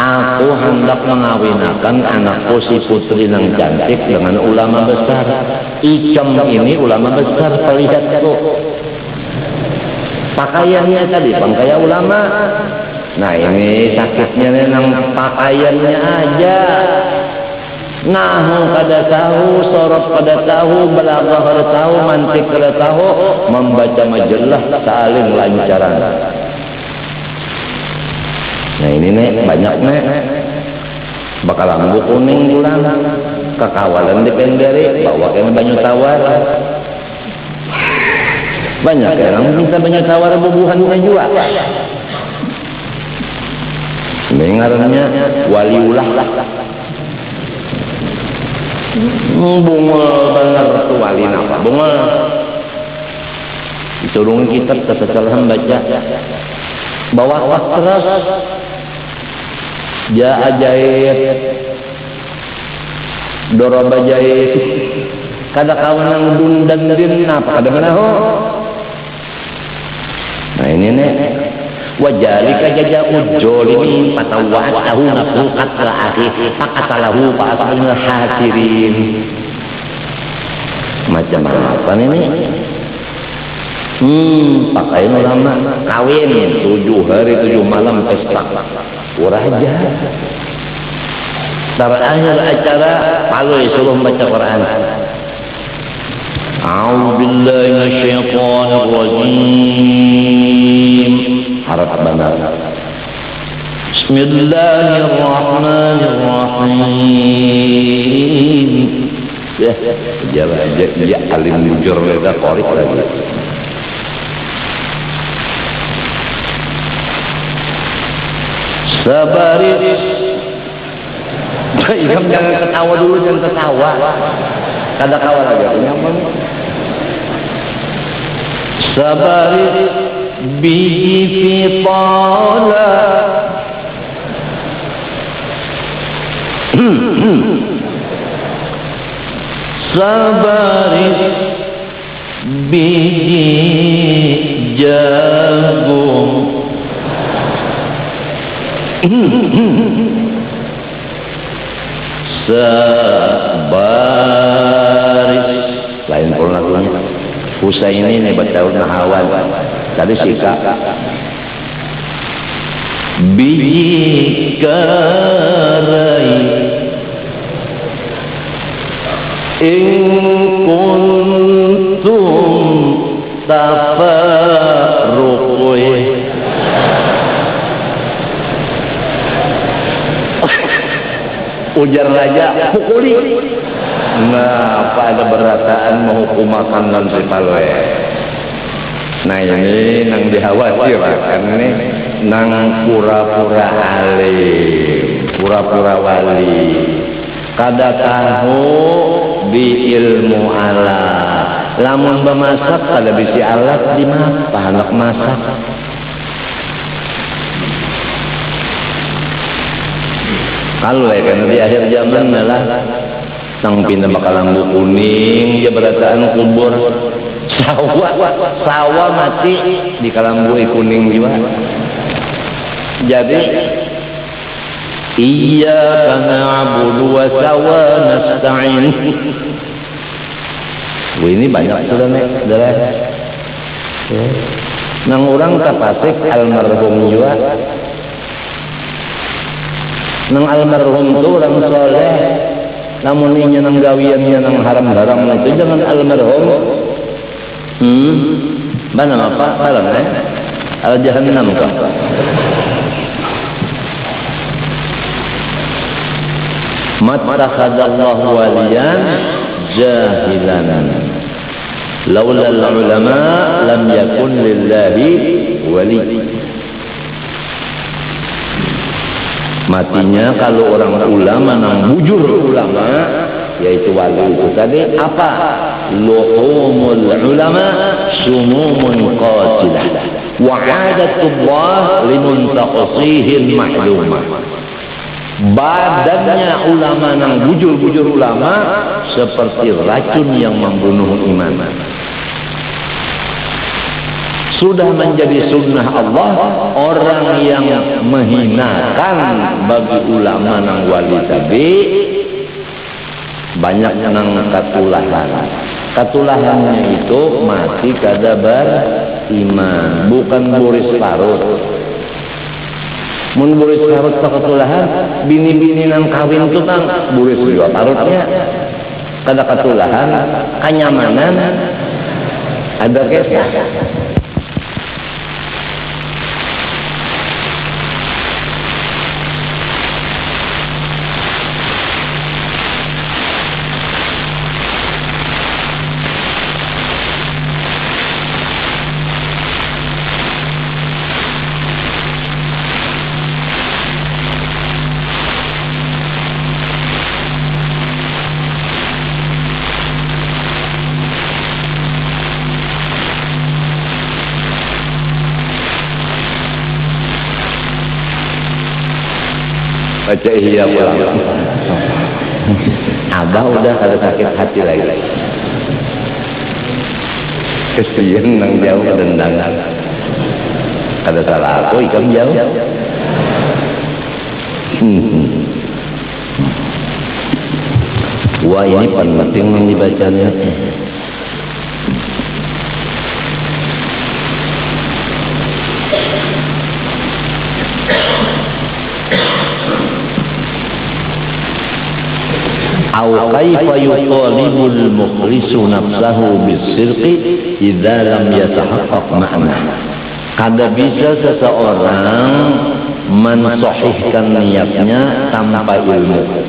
Aku hendak mengawinkan anakku si putri yang cantik dengan ulama besar. Icem ini ulama besar, perlihatku. Pakaiannya tadi pakaian ulama. Nah ini sakitnya nang pakaiannya aja. Nahu kada tahu, sorot kada tahu, belaghah kada tahu, mantik kada tahu, membaca majalah saling lancaran. Nah ini nek banyak nek bakal lambu kuning bulan kekawalan di penderi bawa kena banyu tawar banyak yang minta banyu tawar bubuhannya juga. Dengarnya waliullah bungol bener tuh wali apa bungol diturunkan kitab kesalahan baca bawa terus ja ajaib doroba jaib kada kawan dun dan din apa kada menaho. Nah ini nek wajalika jaja'ud jolimin patawa'atahu nafsu qatla akhi faqatalahu fa'asabul hasirin. Macam apa ini? Pakaian ulama kawin 7 hari 7 malam pesta raja. Terakhir acara Paloi suruh baca Quran. A'udzubillahi minasyaitonir rajim. Harap benar. Bismillahirrahmanirrahim. Ya, alim jujur beda korek lagi. Sabaris. Jangan ketawa dulu, jangan ketawa. Kada kawa lagi. Nyaman. Sabaris bihi fi tala Sabaris biji jagung, sabaris lain pun lagunya. Husaini ini bertaut nahawan tadi sika biji karai in kuntum tafarruqui ujar raja pukuli. Nah, apa ada berataan menghukum makanan si palwe. Nah ini nang dikhawatirkan nih nang pura-pura alim, pura-pura wali. Kada tahu bi ilmu ala. Lamun bemasak kada bisi alat di mata anak masak. Kalau kan di akhir zaman malah sang pindah bakal lambu kuning, dia berataan kubur sawah mati di kalambu kuning juga. Jadi iyyaka na'budu wa sawa nasta'in. Ini banyak sudah nih, adalah nang orang kapasik almarhum juga. Nang almarhum itu orang soleh. Namun ini nang gawiannya nang haram-haram itu jangan almarhum. Mana apa? Haram al jahannam kah? Mattakhadallahu waliyan jahilan. Laula ulama lam yakun lillahi wali. Matinya kalau orang ulama nang bujur ulama yaitu wali itu tadi apa? Luhumul ulama sumumun qatilah wa 'adatullah limuntaqisihin mahdumah. Badannya ulama nang bujur-bujur ulama seperti racun yang membunuh iman. Sudah menjadi sunnah Allah orang yang menghinakan bagi ulama nang wali tadi banyak nang katulahan. Katulahannya itu mati kada beriman, bukan buris parut. Mun buris parut katulahan, bini-bini nang kawin itu nang buris juga parutnya. Kada katulahan, kenyamanan, ada kesah. Baca iya pulang. Abah udah kada sakit hati lagi. Kesian nang jauh kedendangan. Kada salah aku ikam jauh. Wah ini penting yang dibacanya. Au kaifa yutalibul mukhlisu nafsahu bisirqi idza lam yatahaqqaq ma'na. Kada bisa seseorang mensahihkan niatnya tanpa ilmu.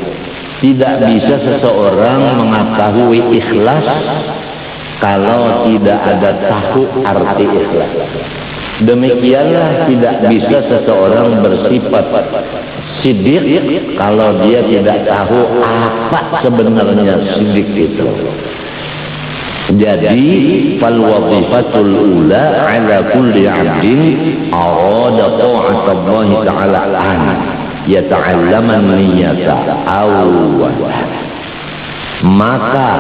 Tidak bisa seseorang mengetahui ikhlas kalau tidak ada tahu arti ikhlas. Demikianlah tidak bisa seseorang bersifat sidik kalau dia tidak tahu apa sebenarnya sidik itu. Jadi fal wazifatul ula ala kulli 'abdin arada ta'atallahi ta'ala an yata'allaman niyata awwal. Maka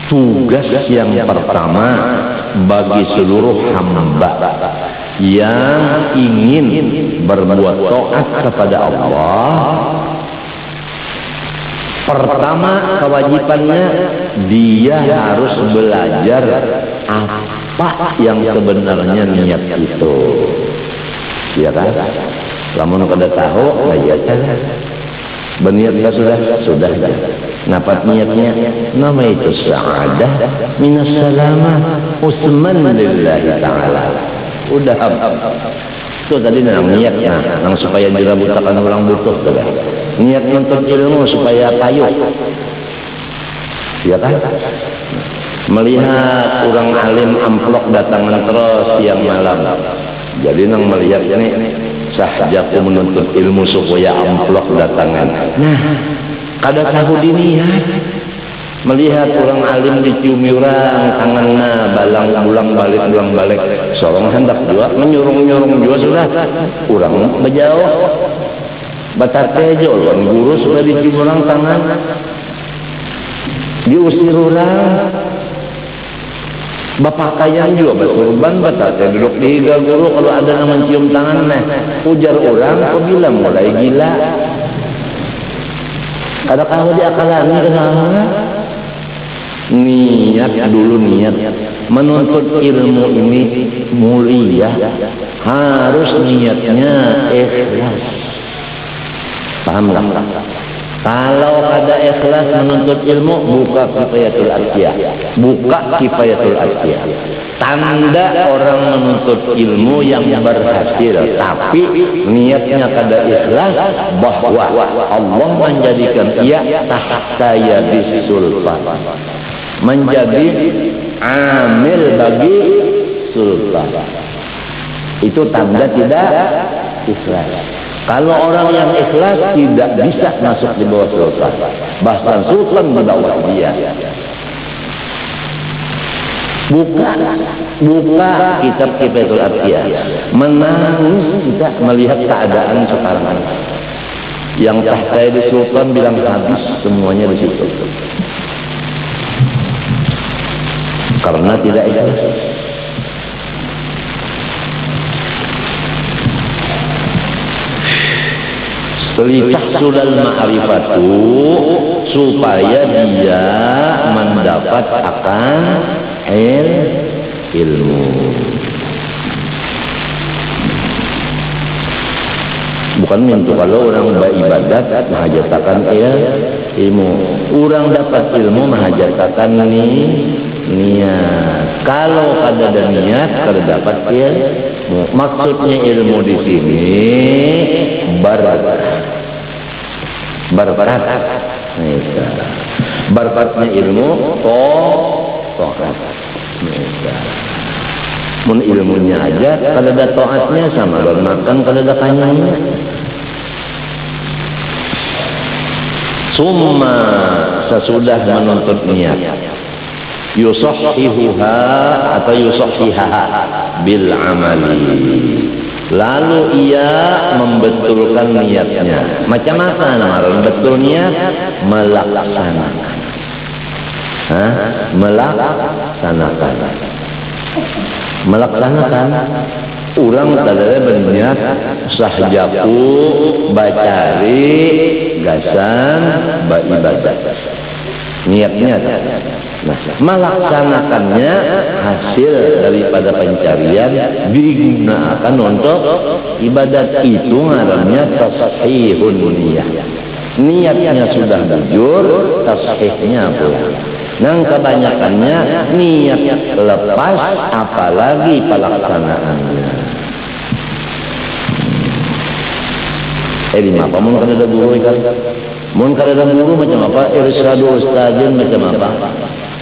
tugas yang pertama bagi seluruh hamba yang ingin berbuat taat kepada Allah, pertama kewajibannya dia harus belajar apa yang sebenarnya niat itu. Ya kan? Lamun kada tahu, ya kan? Berniat sudah. Napat niatnya, nama itu sa'adah minas salamah usman lillahi ta'ala. Udah. Itu tadi nang niatnya, nang supaya dirabutakan orang butuh tuh. Niat nuntut ilmu supaya payung. Ya kan? Melihat orang alim amplok datangan terus siang malam. Jadi nang melihat ini sahjaku menuntut ilmu supaya amplok datangan. Nah, kada tahu diniat. Melihat orang alim diciumi orang tangannya balang balik sorong hendak juga menyurung juga sudah orang berjauh batar tejo orang guru sudah dicium orang tangan diusir orang bapak kayaan juga berkorban batar duduk di higa guru kalau ada yang mencium tangannya ujar orang kok bilang mulai gila ada kamu di akalannya kenapa niat dulu niat menuntut ilmu ini mulia harus niatnya ikhlas. Paham tak? Kalau ada ikhlas menuntut ilmu buka kifayatul asya, buka kifayatul asya. Tanda orang menuntut ilmu yang berhasil tapi niatnya kada ikhlas bahwa Allah menjadikan ia tahta yadis sultan, menjadi amil bagi sultan. Itu tanda tidak ikhlas. Kalau orang yang ikhlas tidak bisa masuk di bawah sultan, bahkan sultan di bawah dia. Buka kitab Kifayatul Asya, menangis kita melihat keadaan sekarang. Yang tahta di sultan bilang habis semuanya di situ. Karena tidak ikhlas. Litahsulal ma'rifatu, supaya dia mendapat akan ilmu. Bukan minta kalau orang beribadat menghajatakan ilmu. Orang dapat ilmu menghajatakan niat. Kalau ada niat, kada dapat ilmu. Maksudnya ilmu di sini berberat. Berberatnya ilmu to'at. Mun ilmunya aja, kada ada to'atnya sama don makan kada ada kanyangnya. Summa sesudah menuntut niat, yusahhihuha atau yusahhihaha bil amali. Lalu ia membetulkan niatnya. Macam apa nama betul niat? Melaksanakan. Melaksanakan. Orang tadanya berniat sahjaku bacari gasan beribadah. Niatnya. Nah, melaksanakannya hasil daripada pencarian digunakan untuk ibadat itu ngarannya tashihun niyah. Niatnya sudah jujur, tashihnya pula. Nang kebanyakannya niat lepas, apalagi pelaksanaannya. Lima apa? Mun kada ada guru ikan. Mun kada ada guru macam apa? Irsyadu ustadzin macam apa?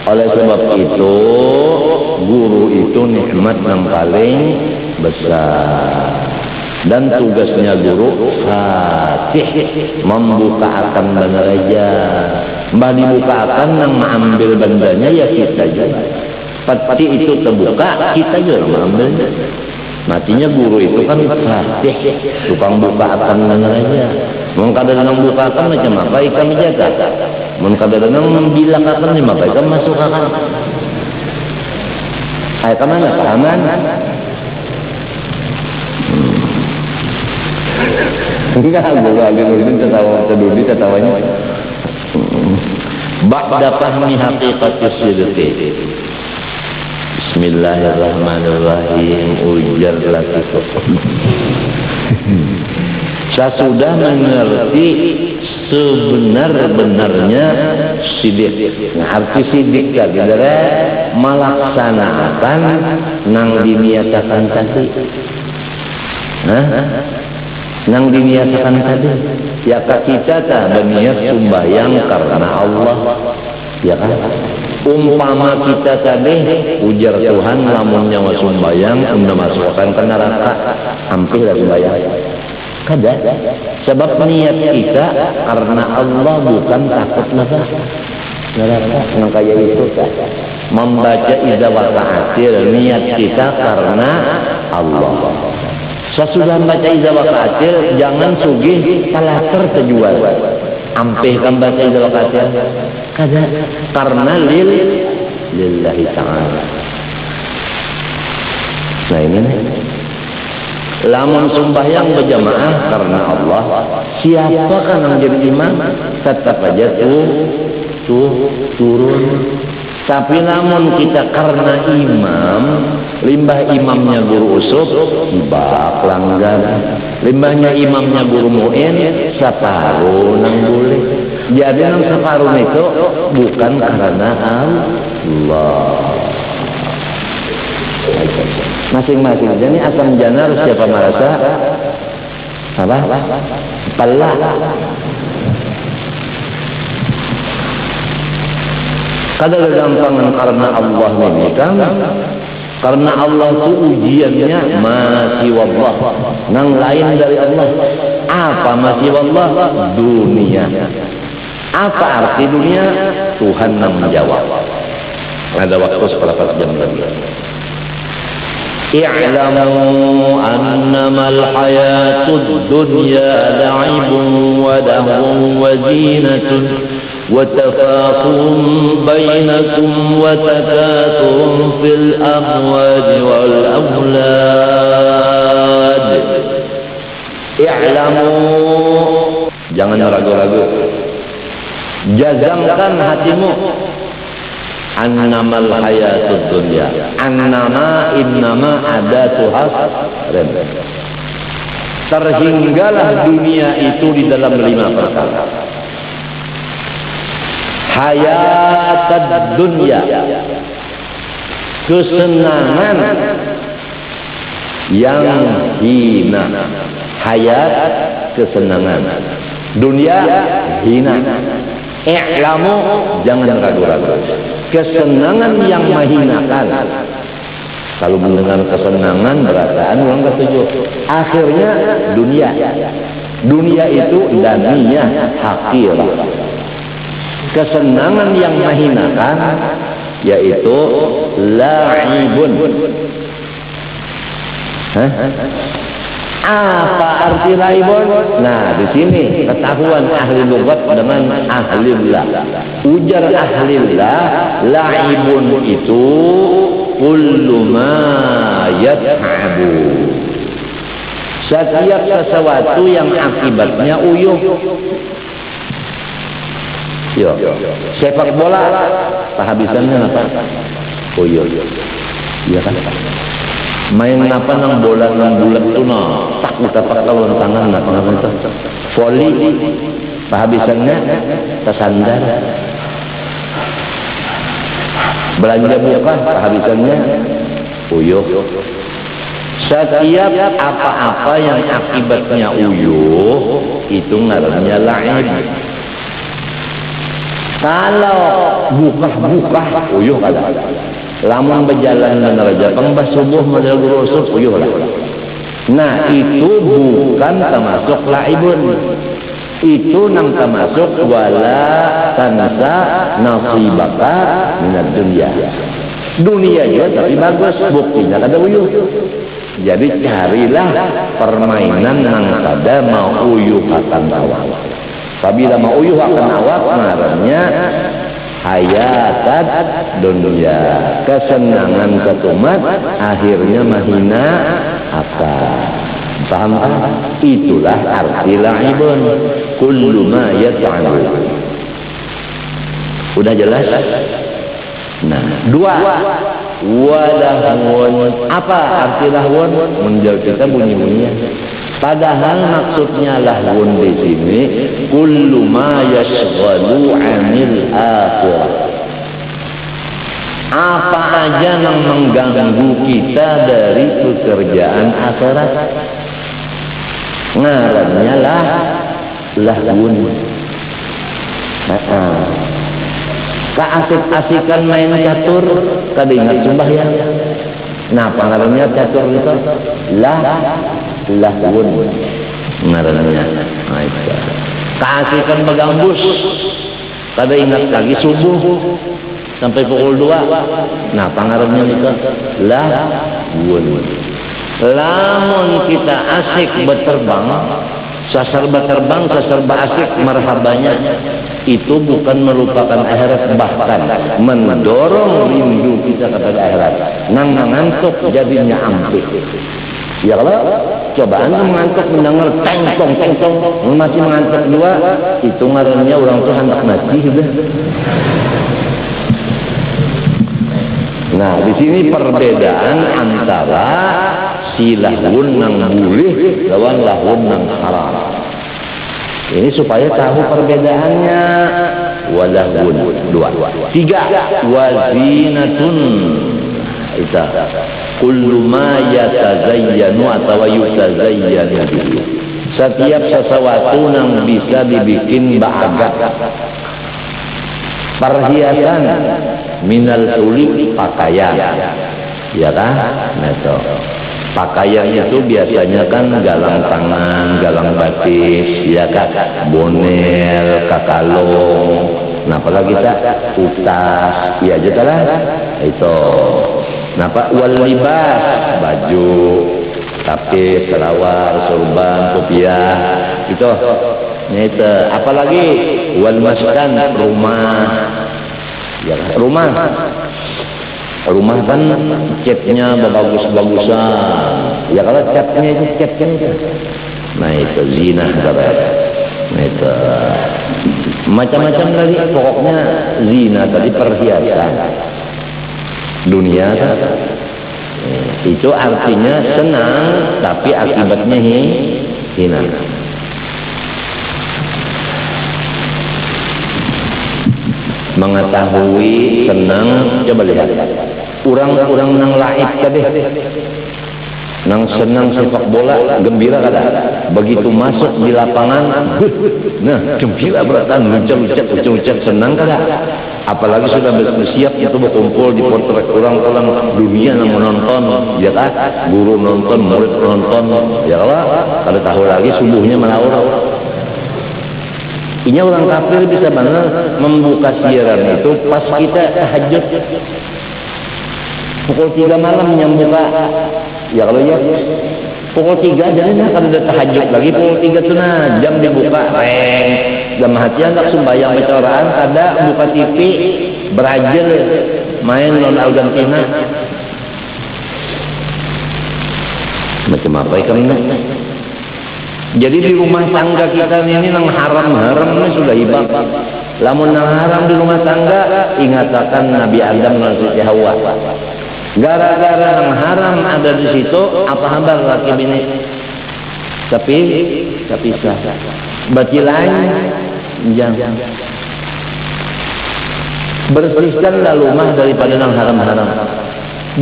Oleh sebab itu, guru itu nikmat yang paling besar. Dan tugasnya guru fatih, membukakan bendera. Mbah dibukakan yang mengambil bandanya ya kita juga. Pasti itu terbuka, kita juga mengambilnya. Matinya guru itu kan praktik, tukang buka akan aja. Mun kadang buka akan macam apa ikan menjaga. Mun kadang membilang akan macam apa ikan masuk akan. Ayat mana pahaman? Enggak, guru Alimuddin tertawanya. Ba'da fahmi haqiqatis sidqi. Bismillahirrahmanirrahim. Ujar lagi. Saya sudah mengerti sebenar-benarnya sidik. Nah, arti sidik tadi adalah melaksanakan nang diniatakan tadi. Nang diniatakan tadi. Ya kita tak berniat sembahyang karena Allah. Ya kan? Umpama kita tadi ujar Tuhan lamun nyawa sembahyang unda masukkan ke neraka hampir sembahyang. Kada. Sebab niat kita karena Allah bukan takut neraka. Yang kayak itu membaca idza waqa'atil niat kita karena Allah. Sesudah membaca idza waqa'atil jangan sugih talater terjual. Ampih kan baca idza waqa'atil. Kada karena lillahi ta'ala. Nah ini lamun sembahyang berjamaah karena Allah, siapa kan yang jadi imam tetap aja turun. Tapi namun kita karena imam, limbah imamnya guru usuk, ibak langgar. Limbahnya imamnya guru muin, saparu nang boleh. Jadi nang saparu itu bukan karena Allah. Masing-masing. Jadi asam jana harus siapa merasa apa? Pelah. Kadang gampangan karena Allah ini kan, karena Allah itu ujiannya masih wallah, nang lain dari Allah. Apa masih wallah? Dunia. Apa arti dunia? Tuhan yang menjawab. Ada waktu seperempat jam lagi. I'lamu annama al-hayatud dunya la'ibun wa lahwun wa zinatun wa tafakhurun bainakum wa takathurun fil amwali wal awlad. I'lamu, jangan ragu-ragu, jazamkan hatimu. Annamal hayatud dunya, annama innama adatu hasrem. Terhinggalah dunia itu di dalam 5 perkara. Hayatud dunya, kesenangan yang hina. Hayat kesenangan, dunia hina. I'lamu, jangan ragu-ragu, kesenangan yang menghinakan. Kalau mendengar kesenangan perasaan orang ketujuh. Akhirnya dunia itu daniyah hakirah. Kesenangan yang menghinakan yaitu la'ibun. Apa arti laibun? Nah, di sini ketahuan ahli lughat dengan ahlillah. Ujar ahlillah, laibun itu kullu ma yat'abu. Setiap sesuatu yang akibatnya uyuh. Yo, sepak bola, kehabisannya apa? Uyuh. Iya kan? Main apa nang bola nang bulat tu nah tak dapat lawan tangan nak apa itu voli kehabisannya tersandar, belanja buka kehabisannya uyuh. Setiap apa-apa yang akibatnya uyuh itu ngarannya laib. Kalau buka uyuh kada. Lamun berjalan menerja pengbas subuh model guru usul uyuh lah. Nah itu bukan termasuk laibun. Itu nang termasuk wala tansa nasibaka minad dunya. Dunia juga tapi bagus, buktinya kada uyuh. Jadi carilah permainan nang kada mau uyuh akan awak. Apabila mau uyuh akan awak ngarannya hayatan dunia, kesenangan ketumat, akhirnya mahina akal. Paham? Itulah arti la'ibun. Kullu ma yat'alu. Udah jelas? Nah, dua. Walahun. Apa arti lahun? Menjauh kita bunyi-bunyinya. Padahal maksudnya lahun di sini kullu ma yashghalu 'anil akhirah. Apa aja yang mengganggu kita dari pekerjaan akhirat. Ngarannya lahun. Keasik-asikan main catur, kada ingat sembahyang. Nah, pengaruhnya catur itu lahun ngarannya. Keasikan begambus, kada ingat lagi subuh sampai pukul 2. Nah, pengaruhnya itu lahun. Lamun kita asik berterbang, sasarba terbang, sasarba asik marhabanya, itu bukan melupakan akhirat, bahkan mendorong rindu kita kepada akhirat. Nang mengantuk jadinya ampik. Ya kalau cobaan mengantuk mendengar tengkong masih mengantuk juga, itu ngarannya orang tuh hendak mati sudah. Nah, di sini perbedaan antara si lahun nang boleh lawan lahun nang haram. Ini supaya tahu perbedaannya. Walahun 2. 3 wazinatun. Itu kullu ma yatazayyanu atau yutazayyanu bihi. Setiap sesuatu yang bisa dibikin bahagia. Perhiasan minal sulik pakaian. Ya kan? Nah, pakaian itu biasanya kan galang tangan, galang batis, ya kan, bonel, kakalung. Nah, apalagi kita utas, ya aja lah. Itu. Nah, Pak, wal libas, baju, tapis, selawar, sorban, kopiah, itu. Nah, itu. Apalagi wal maskan, rumah, ya, rumah. Rumah kan catnya bagus-bagusan. Ya kalau catnya itu catnya. Nah itu zina saudara. Nah itu macam-macam tadi. Pokoknya zina tadi perhiasan dunia kan. Itu artinya senang, tapi akibatnya hina. Mengetahui senang, coba lihat orang-orang nang laib tadi nang senang sepak bola gembira kada, begitu masuk di lapangan nah gembira beratan lucak senang kada, apalagi sudah bersiap itu berkumpul di potret orang-orang dunia yang menonton, ya kan, guru nonton, murid nonton, ya Allah, kada tahu lagi subuhnya melaur. Ini orang kafir bisa banget membuka siaran itu pas kita tahajud pukul 3 malam yang buka, ya kalau ya pukul 3 jadi nah kalau udah tahajud lagi pukul 3 tuh nah jam dibuka dalam hati hendak sembahyang becoraan ada buka TV Brazil main non Argentina macam apa ikan. Jadi di rumah tangga kita ini nang haram-haram ini sudah hibah. Lamun nang haram di rumah tangga, ingatakan Nabi Adam dan Siti Hawa. Gara-gara nang haram ada di situ, apa kabar laki bini? Tapi sah. Berarti lain, jangan. Bersihkanlah rumah daripada nang haram-haram.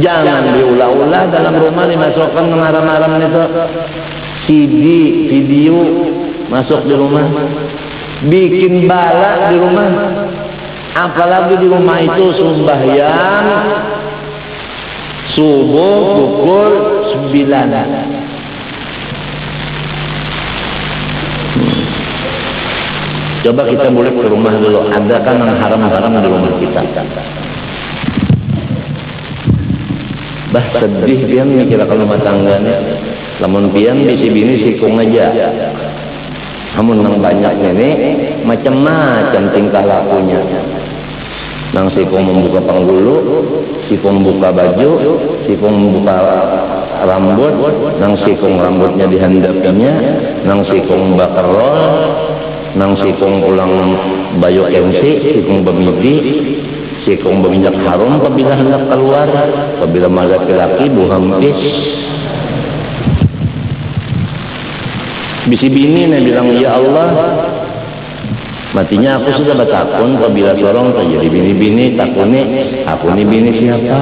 Jangan diulah-ulah dalam rumah dimasukkan nang haram-haram itu. CD, video masuk di rumah, bikin bala di rumah, apalagi di rumah itu sembahyang subuh pukul 9. Coba kita boleh ke rumah dulu, ada kan yang haram-haram di rumah kita. bah sedih pian mikir kalau rumah tangganya. Lamun pian bisi bini sikung aja. Namun nang banyak ini macam-macam tingkah lakunya. Nang sikung membuka panggulu, sikung membuka baju, sikung membuka rambut, nang sikung rambutnya dihandapinya, nang sikung bakar roll, nang sikung pulang bayu kensi, sikung bemidi, sikung berminyak harum apabila hendak keluar, apabila laki-laki buhampis. Bisi bini nih bilang, ya Allah, matinya aku sudah bertakun apabila sorong terjadi bini-bini takuni, aku ini bini siapa?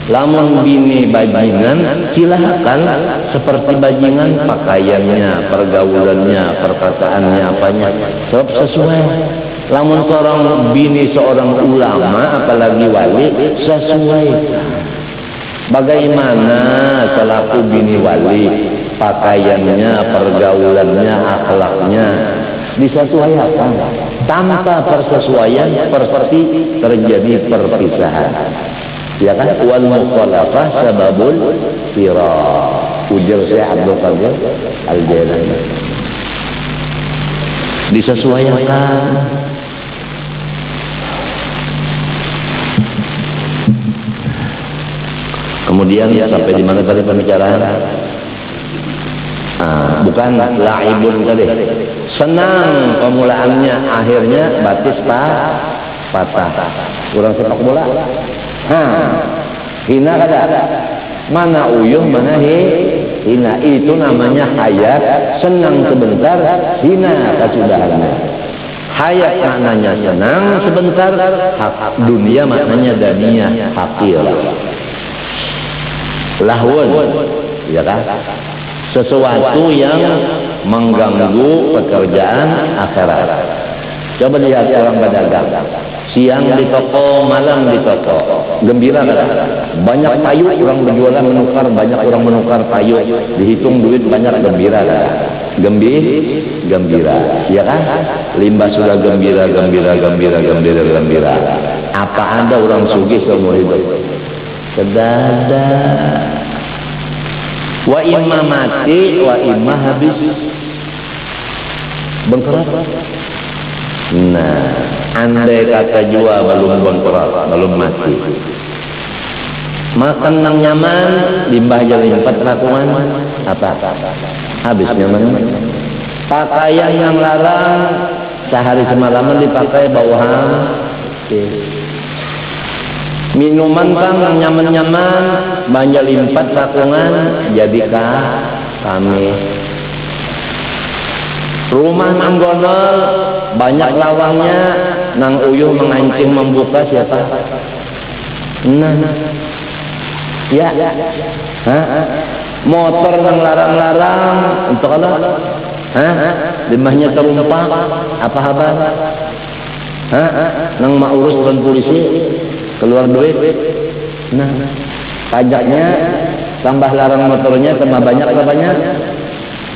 Lamun bini bajingan, silahkan seperti bajingan pakaiannya, pergaulannya, perkataannya, apanya, sebab sesuai. Lamun seorang bini seorang ulama, apalagi wali, sesuai. Bagaimana selaku bini wali, pakaiannya, pergaulannya, akhlaknya disesuaikan. Tanpa persesuaian seperti terjadi perpisahan. Ya kan? Wal mukhalafah sababul firaq. Ujar Syekh Abdul Qadir Al-Jailani. Disesuaikan. Kemudian sampai di mana tadi pembicaraan? Bukan laibun tadi. Senang pemulaannya, akhirnya batis patah. Kurang sepak bola. Hina kada. Mana uyuh, mana hina. Itu namanya hayat. Senang sebentar, hina kesudahannya. Hayat maknanya senang sebentar, hak dunia maknanya daniyah, hakir. Lahun, ya kan? Sesuatu yang mengganggu pekerjaan akhirat. Coba lihat orang pedagang, siang di toko, malam di toko, gembira kan? Banyak payu orang berjualan menukar, banyak orang menukar payu, dihitung duit banyak, gembira kan? Gembira, ya kan? Limbah sudah gembira. Apa ada orang sugih seumur hidup? Kedada. Wa imma mati, wa imma habis. Bengkerat. Nah, andai kata jua belum bengkerat, belum mati. Makan yang nyaman, limbah jadi 4 lakukan apa? Habis nyaman. Pakaian yang larang, sehari semalaman dipakai bawahan. Minuman kan nyaman-nyaman, banyak limpat sakungan, jadikah kami. Rumah nang gondol, banyak lawangnya, nang uyuh mengancing membuka siapa? Nah, ya, motor nang larang-larang, untuk Allah, limahnya terumpak, apa kabar? Nang mau urus dengan polisi. Keluar duit, nah pajaknya tambah larang motornya tambah banyak apa banyak?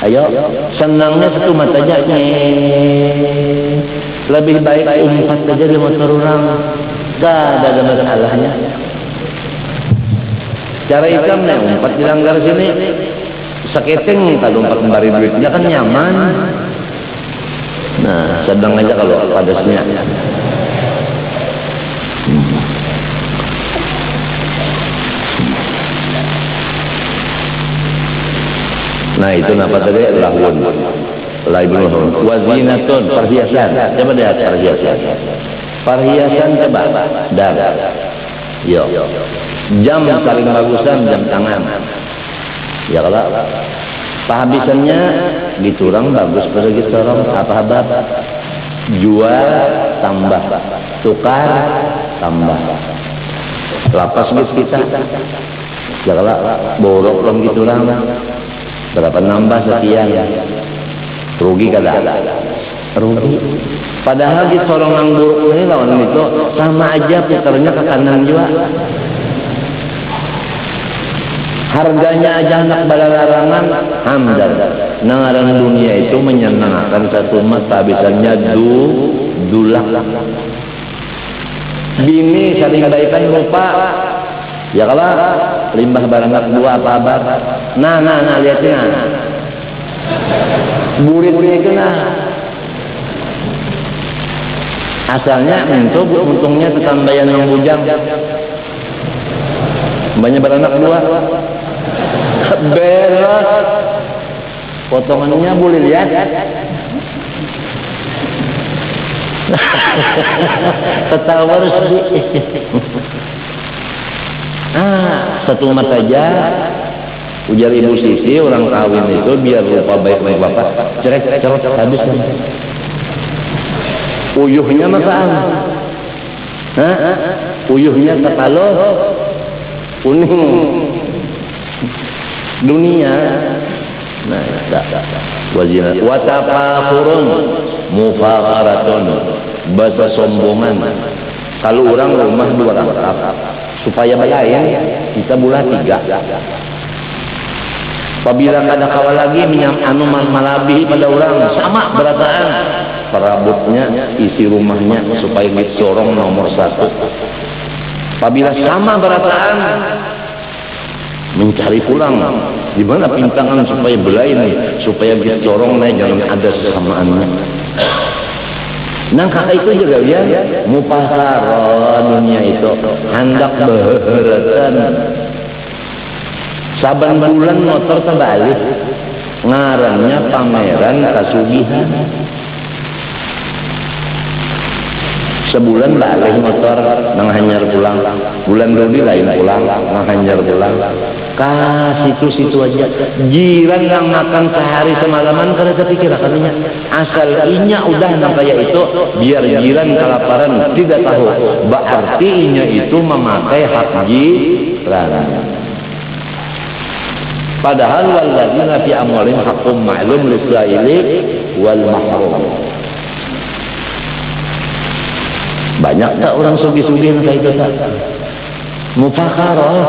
Ayo, senangnya satu mata aja. Lebih baik umpat saja di motor orang, gak ada masalahnya. Cara hitam nih, umpat di langgar sini, saketeng kalau umpat kembali duitnya kan nyaman. Nah, sedang aja kalau padasnya. Nah itu apa tadi? Lahun, laibun, wazinatun, perhiasan. Coba lihat perhiasan. Perhiasan coba. Dar. Yo. Jam paling bagusan jam tangan. Ya kalau kehabisannya diturang bagus pergi sorong apa habab. Jual tambah, tukar tambah. Lapas bis kita. Ya kalau borok dong gitu lah. Berapa nambah sekian, rugi kada? Rugi. Padahal di sorong nang buruk ini lawan itu sama aja putarnya ke kanan juga. Harganya aja anak balalarangan, hamdan. Nangaran dunia itu menyenangkan satu mata, biasanya dulak. Bini saling kebaikan lupa, ya kalau limbah baranak dua apa abar. Nah lihatin nah. Burit itu nah. Asalnya itu untungnya ketambayan yang bujang. Banyak beranak dua. Berat. Potongannya boleh lihat. Ketawa harus satu mata saja. Ujar Ibu Sisi, orang kawin itu biar lupa baik-baik bapak. Cerot habis. Uyuhnya makan. Uyuhnya kepalo kuning dunia. Nah, wazina watafakurun mufakaratun bahasa sombongan. Kalau orang rumah 2 rakaat supaya belayan kita bulan 3. Apabila kada kawal lagi anu malabi pada orang sama berataan perabotnya isi rumahnya supaya dicorong nomor 1. Apabila sama berataan mencari pulang di mana pintangan supaya belain supaya dicorong jangan ada kesamaannya. Nah kakak itu juga ya mupahara dunia itu hendak berheratan. Saban bulan motor terbalik ngarannya pameran kasugihan. Sebulan balik motor nang hanyar pulang, bulan dulu lain pulang nang hanyar pulang. Situ aja jiran yang makan sehari semalaman kada terpikir katanya asal inya udah nang kayak itu biar jiran kelaparan tidak tahu berarti inya itu memakai hak jiran. Padahal walladzina fi amwalihim haqqum ma'lum lis-sa'ili wal mahrum. Banyak tak orang sugi-sugi kayak itu tak? Mufakarah,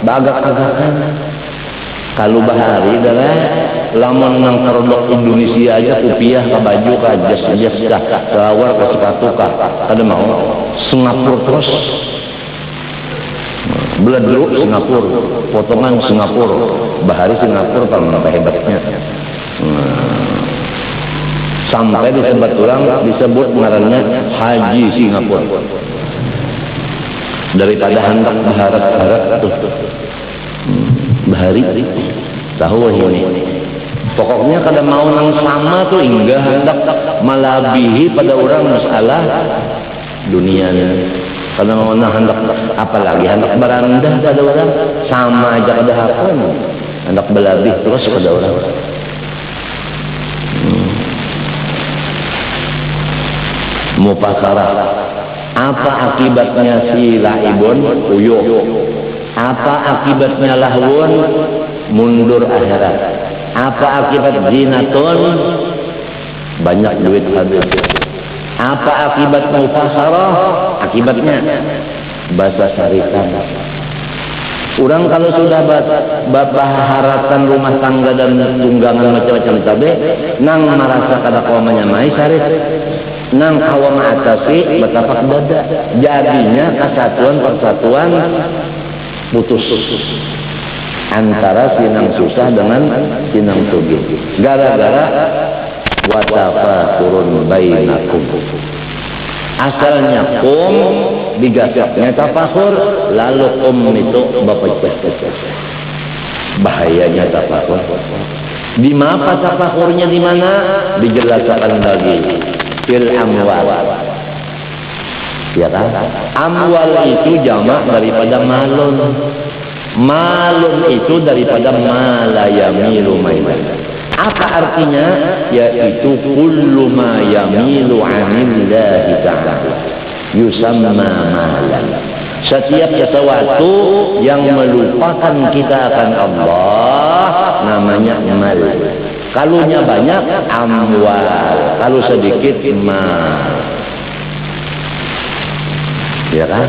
bagak-agakan. Kalau bahari adalah lamun nang karodok Indonesia aja rupiah ke baju ke jas kah, selawar ke sepatu kah, kada mau Singapura terus. Beladru Singapura, potongan Singapura, bahari Singapura kalau nampak hebatnya. Sampai disebut orang disebut ngarannya Haji Singapura. Daripada hendak baharat tuh. Bahari tahu ini. Pokoknya kada mau nang sama tuh hingga hendak malabihi pada orang masalah dunianya. Kada mau nang hendak apalagi hendak berandah pada orang sama aja kada hakun. Hendak belabih terus pada orang. Mufakarah. Apa akibatnya si laibun uyuh? Apa akibatnya lahwun mundur akhirat? Apa akibat zinatun banyak duit habis? Apa akibat mufakarah? Akibatnya bahasa syarikat. Orang kalau sudah baharatan rumah tangga dan tunggangan macam-macam cabe, nang merasa kada kawa menyamai syarif, nang kawa mengatasi betapak dada, jadinya kesatuan persatuan putus antara sinang susah dengan sinang sugih. Gara-gara watafakurun bainakum. Asalnya kum digasaknya tafakur, lalu kum itu bapecah-pecah. Bahayanya tafakur. Di mana tafakurnya di mana? Dijelaskan lagi. Fil amwal. Ya kan? Amwal itu jamak daripada malun. Malun itu daripada malayamilu mainan. Apa artinya? Yaitu kullu ma yamilu anillahi ta'ala yusamma malan. Setiap sesuatu yang melupakan kita akan Allah namanya mal. Kalunya banyak amwal, kalau sedikit mal. Ya kan?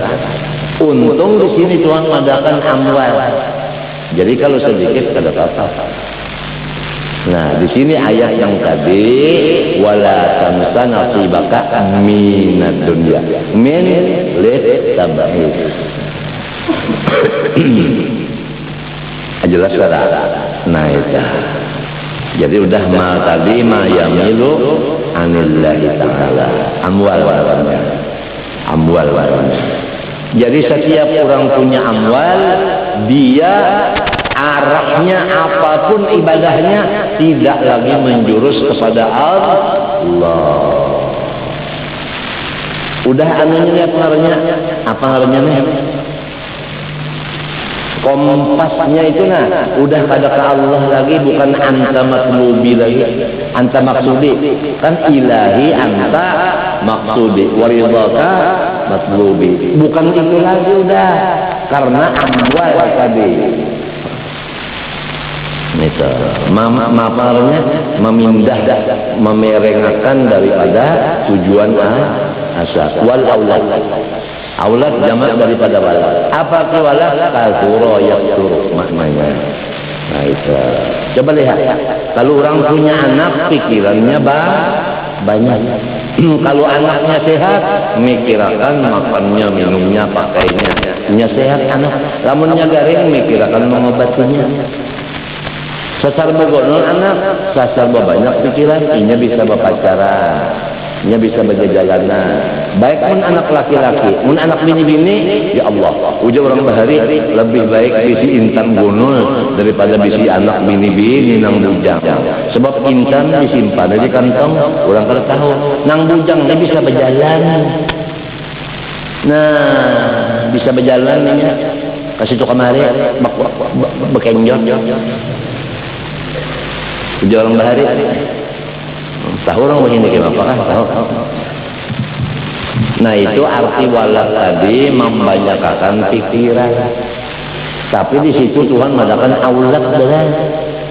Untung di sini Tuhan mengadakan amwal. Jadi kalau sedikit ada apa-apa. Nah, di sini ayat yang tadi wala tamsa nasibaka minad dunya min lit tabaid. Jelas tidak? Nah itu. Jadi udah mal tadi ma yamilu anillahi ta'ala. Amwal warna. Amwal warna. Jadi setiap orang punya amwal, dia arahnya apapun ibadahnya tidak lagi menjurus kepada Allah. Udah anunya apa ngarannya? Apa ngarannya nih? Kompasnya itu nah, udah pada ke Allah lagi, bukan anta matlubi lagi, anta maksudi. Kan ilahi anta maksudi, waridaka matlubi. Bukan itu lagi udah, karena amwal tadi. Itu maparnya memindah, memerengakan daripada tujuan asal. Wal aulad, aulad jamak daripada walad. Apa itu walad? Kasuro yaksuru maknanya. Nah itu. Coba lihat, kalau orang punya anak pikirannya banyak. Kalau anaknya sehat, mikirakan makannya, minumnya, pakainya. Nya sehat anak. Lamunnya garing, mikirakan mengobatinya. Sasar bogonol anak, sasar banyak pikiran, inya bisa berpacaran, inya bisa berjalanan. Baik pun anak laki-laki, pun anak bini-bini, ya Allah, ujar orang bahari lebih baik bisi intan gunul daripada bisi anak bini-bini nang bujang. Sebab intan disimpan di kantong, orang kada tahu. Nang bujang dia bisa berjalan. Nah, bisa berjalan ini. Kasih tu kamari, bekenjot. Ujar orang bahari, tahu orang begini kenapa kan? Tahu. Nah itu arti walad tadi membanyakan pikiran. Tapi di situ Tuhan mengatakan aulad belas.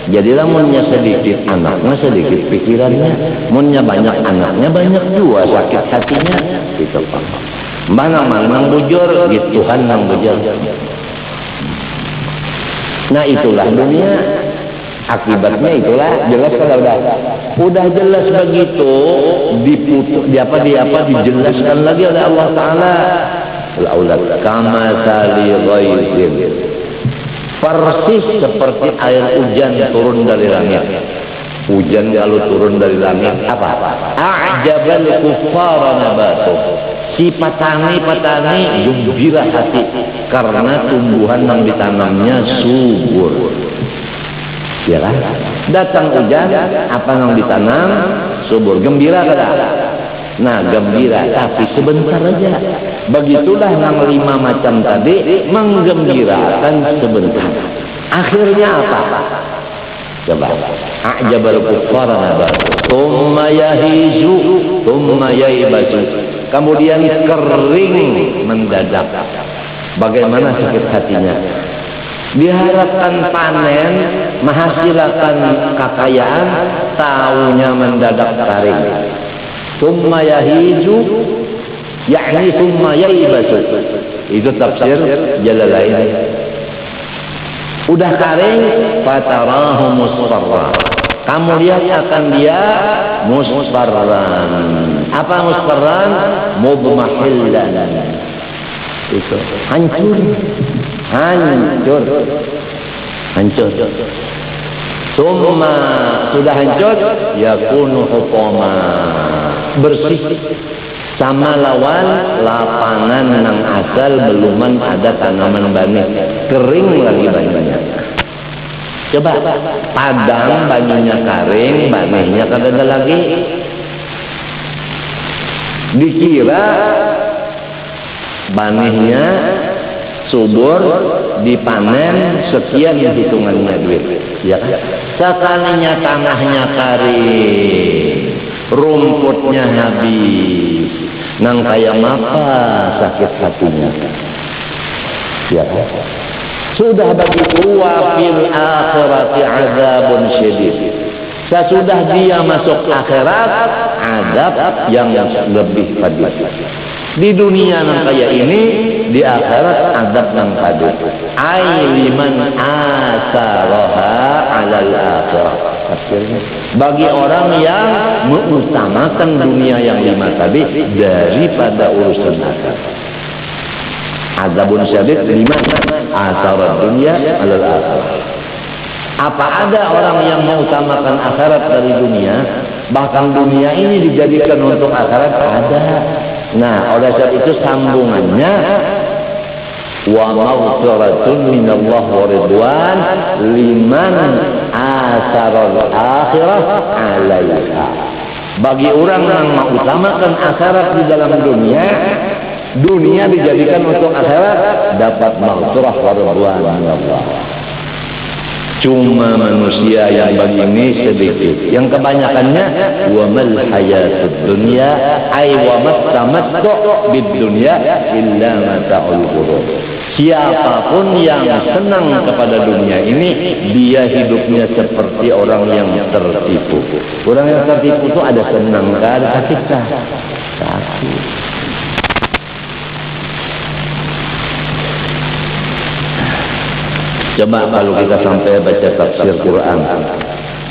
Jadilah munnya sedikit anaknya sedikit pikirannya, munnya banyak anaknya banyak juga sakit hatinya. Itu Pak. Mana mang bujur, gitu Tuhan nang bujur. Nah itulah dunia. Akibatnya itulah jelas kalau udah jelas begitu dijelaskan lagi oleh Allah Taala. Al-aulad kama sali ghaizin, persis seperti air hujan turun dari langit. Hujan kalau turun dari langit apa? A'jabal kuffara nabatuh. Si petani gembira hati karena tumbuhan yang ditanamnya subur. Ya kan? Datang hujan, apa yang ditanam subur, gembira kada? Nah, gembira tapi sebentar aja. Begitulah yang 5 macam tadi menggembirakan sebentar. Akhirnya apa? Coba. A'jabal kuffara nabatu, thumma yahiju, thumma yaibasu. Kemudian kering mendadak. Bagaimana sakit hatinya? Diharapkan panen, menghasilkan kekayaan, taunya mendadak kering. Summa yahiju, yakni summa yaibasu. Itu tafsir Jalalain. Udah kering, fatarahu musfarra. Kamu lihat akan dia musfarran. Apa musfarran? Mudmahillan. Itu hancur. Summa sudah hancur, yakunu hutama, bersih sama lawan lapangan nang asal beluman ada tanaman bani, kering lagi banyunya. Coba padang banyunya kering, baninya kada ada lagi. Dikira banihnya subur, dipanen sekian hitungannya duit, ya kan? Sekalinya tanahnya kering, rumputnya habis, nang kayak apa sakit hatinya, ya kan? Sudah begitu wa fil akhirati azabun syadid. Sesudah dia masuk akhirat, azab yang lebih pedih. Di dunia yang kayak ini, di akhirat adab yang kadut. Ai liman asaraha alal akhirah. Bagi orang yang mengutamakan dunia yang 5 tadi daripada urusan akhirat. Azabun syadid liman asarat dunia alal akhirah. Apa ada orang yang mengutamakan akhirat dari dunia? Bahkan dunia ini dijadikan untuk akhirat? Ada. Nah, oleh sebab itu sambungannya wa maghfiratun minallah wa ridwan liman asaral akhirah 'alaiha. Bagi orang yang mengutamakan akhirat di dalam dunia, dunia dijadikan untuk akhirat, dapat maghfirah wa ridwan minallah. Cuma manusia yang begini sedikit. Yang kebanyakannya wa mal hayatud dunya ay wa mastamattu bid dunya illa mata'ul ghurur. Siapapun yang senang kepada dunia ini, dia hidupnya seperti orang yang tertipu. Orang yang tertipu itu ada senang, ada sakit. Coba kalau kita sampai baca tafsir Quran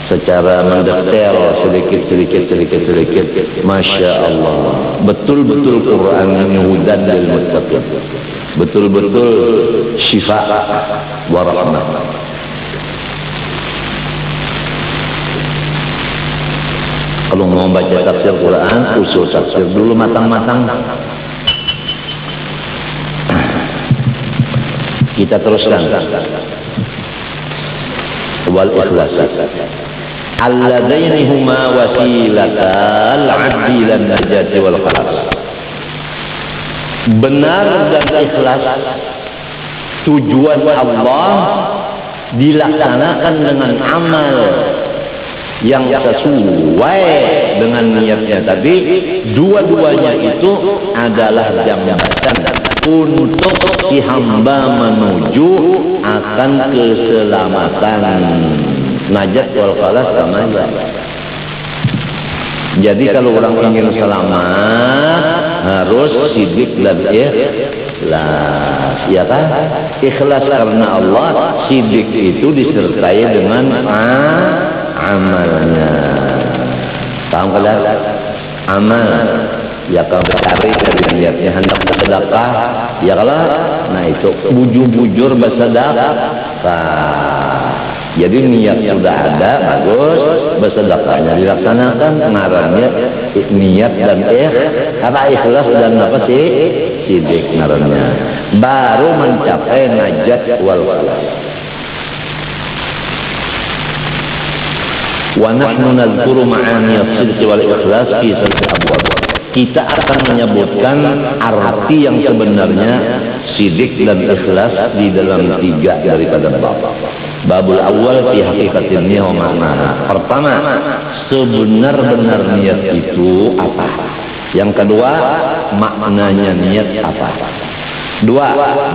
secara mendetail sedikit, Masya Allah, betul-betul Quran ini hudan lil muttaqin, betul-betul syifa wa rahmah. Kalau mau baca tafsir Quran, usul tafsir dulu matang-matang. Kita teruskan. Wal ikhlas. Alladaini huma wasilatal 'abdi lan najati wal khalas. Benar dan ikhlas tujuan Allah dilaksanakan dengan amal yang sesuai dengan niatnya tadi. Dua-duanya itu adalah jambatan untuk si hamba menuju akan keselamatan, najat wal khalas sama ya. Jadi kalau orang ingin selamat harus sidik dan ikhlas, ya kan? Ikhlas karena Allah, sidik itu disertai dengan amalnya. Paham kalian? Amal. Ya kalau cari dari niatnya hendak bersedekah, ya kalau nah itu bujur-bujur bersedekah. Jadi niat sudah ada, bagus, bersedekahnya dilaksanakan, ngarannya niat dan kata ikhlas dan apa sih? Sidik ngarannya. Baru mencapai najat wal falah. Wa nahnu nadhkuru ma'ani as-sidq wal ikhlas fi salati abwab. Kita akan menyebutkan arti yang sebenarnya sidik dan ikhlas di dalam 3 daripada bab. Babul awal fi hakikatin niyyah wa ma'naha. Pertama, sebenar-benar niat itu apa? Yang kedua, maknanya niat apa? 2,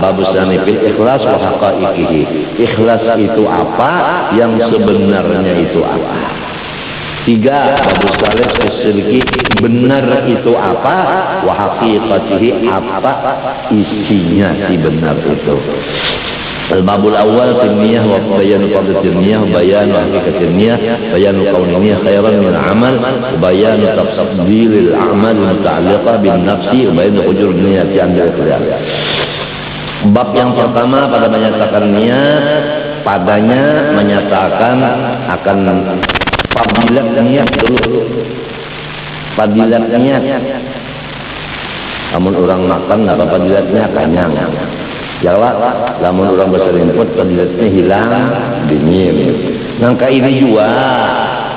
babus tsani fil ikhlas wa haqaiqihi. Ikhlas itu apa? Yang sebenarnya itu apa? 3, babus tsalits fisilki, benar itu apa? Wa haqiqatihi, apa isinya si benar itu. Al-babul awal tinniyah wa bayan fadlatin niyah, bayan haqiqatin niyah, bayan kauni niyah khairan min amal, bayan tafdilil a'mal muta'alliqah bin nafsi, bayan ujur niyati 'inda al-ikhlal. Bab yang pertama pada menyatakan niat, padanya menyatakan akan fadilat niat dulu. Fadilat niat. Namun orang makan apa fadilatnya kenyang. Jawab, namun orang berserimput fadilatnya hilang dingin. Nangka ini juga,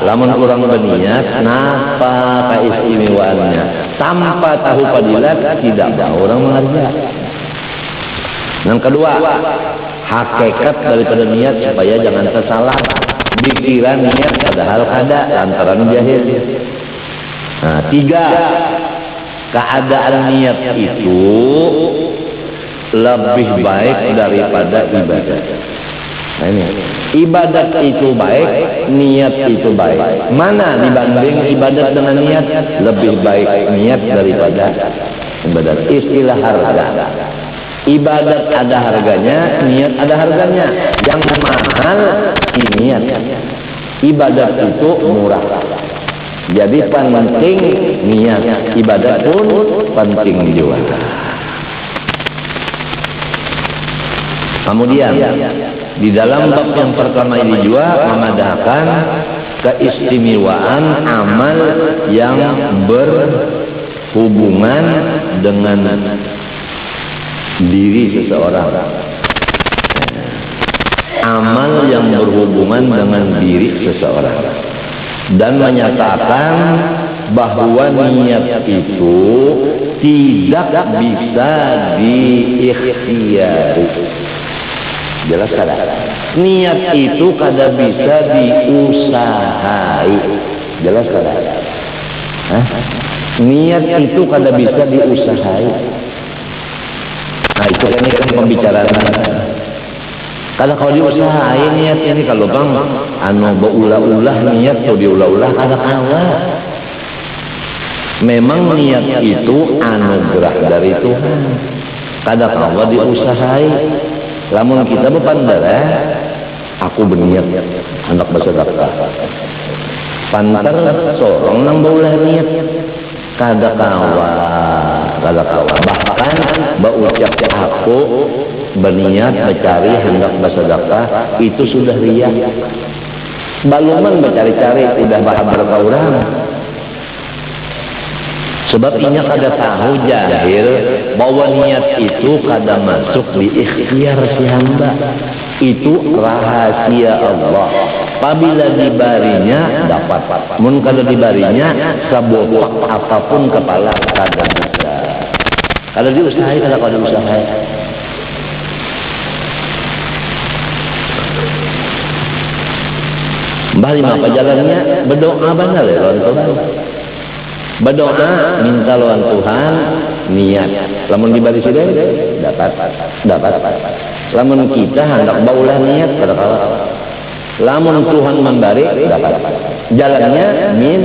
namun orang berniat, napa keistimewaannya? Tanpa tahu fadilat tidak mau orang menghargai. Yang kedua, hakikat daripada niat supaya jangan tersalah. Dikira niat padahal ada lantaran jahil. Nah, 3, keadaan niat itu lebih baik daripada ibadat. Nah ini, ibadat itu baik, niat itu baik. Mana dibanding ibadat dengan niat? Lebih baik niat daripada ibadat. Istilah harga. Ibadat ada harganya, niat ada harganya. Yang mahal niat. Ibadat itu murah. Jadi penting niat, ibadat pun penting juga. Kemudian Di dalam bab yang pertama ini juga memadahkan keistimewaan amal yang berhubungan dengan diri seseorang. Amal yang berhubungan dengan diri seseorang, dan menyatakan bahwa niat itu tidak bisa diikhtiari. Jelas kada? Niat itu kada bisa diusahai. Jelas kada? Niat itu kada bisa diusahai. Nah itu kan pembicaraan. Kalau diusahain niat ini, kalau bang berulah-ulah niat atau diulah-ulah kada kawa. Memang niat itu anugerah dari Tuhan, kada kawa diusahai. Lamun kita berpandara, aku berniat hendak bersedekah, pantar sorong nang baulah niat, kada kawa. Bahkan berucap aku berniat mencari hendak bersedekah itu sudah riya. Baluman mencari-cari udah bahas berapa orang. Sebab inya kada tahu jahil bahwa niat itu kada masuk di ikhtiar si hamba. Itu rahasia Allah. Apabila dibarinya dapat, mun kada dibarinya sabotak apapun kepala kada bisa. Kada diusahai, kada diusahai. Bali apa jalannya? Berdoa benar ya lawan Tuhan. Berdoa minta lawan Tuhan, niat. Lamun dibari sudah dapat. Lamun kita hendak baulah niat kada kalah. Lamun Tuhan memberi dapat. Jalannya min.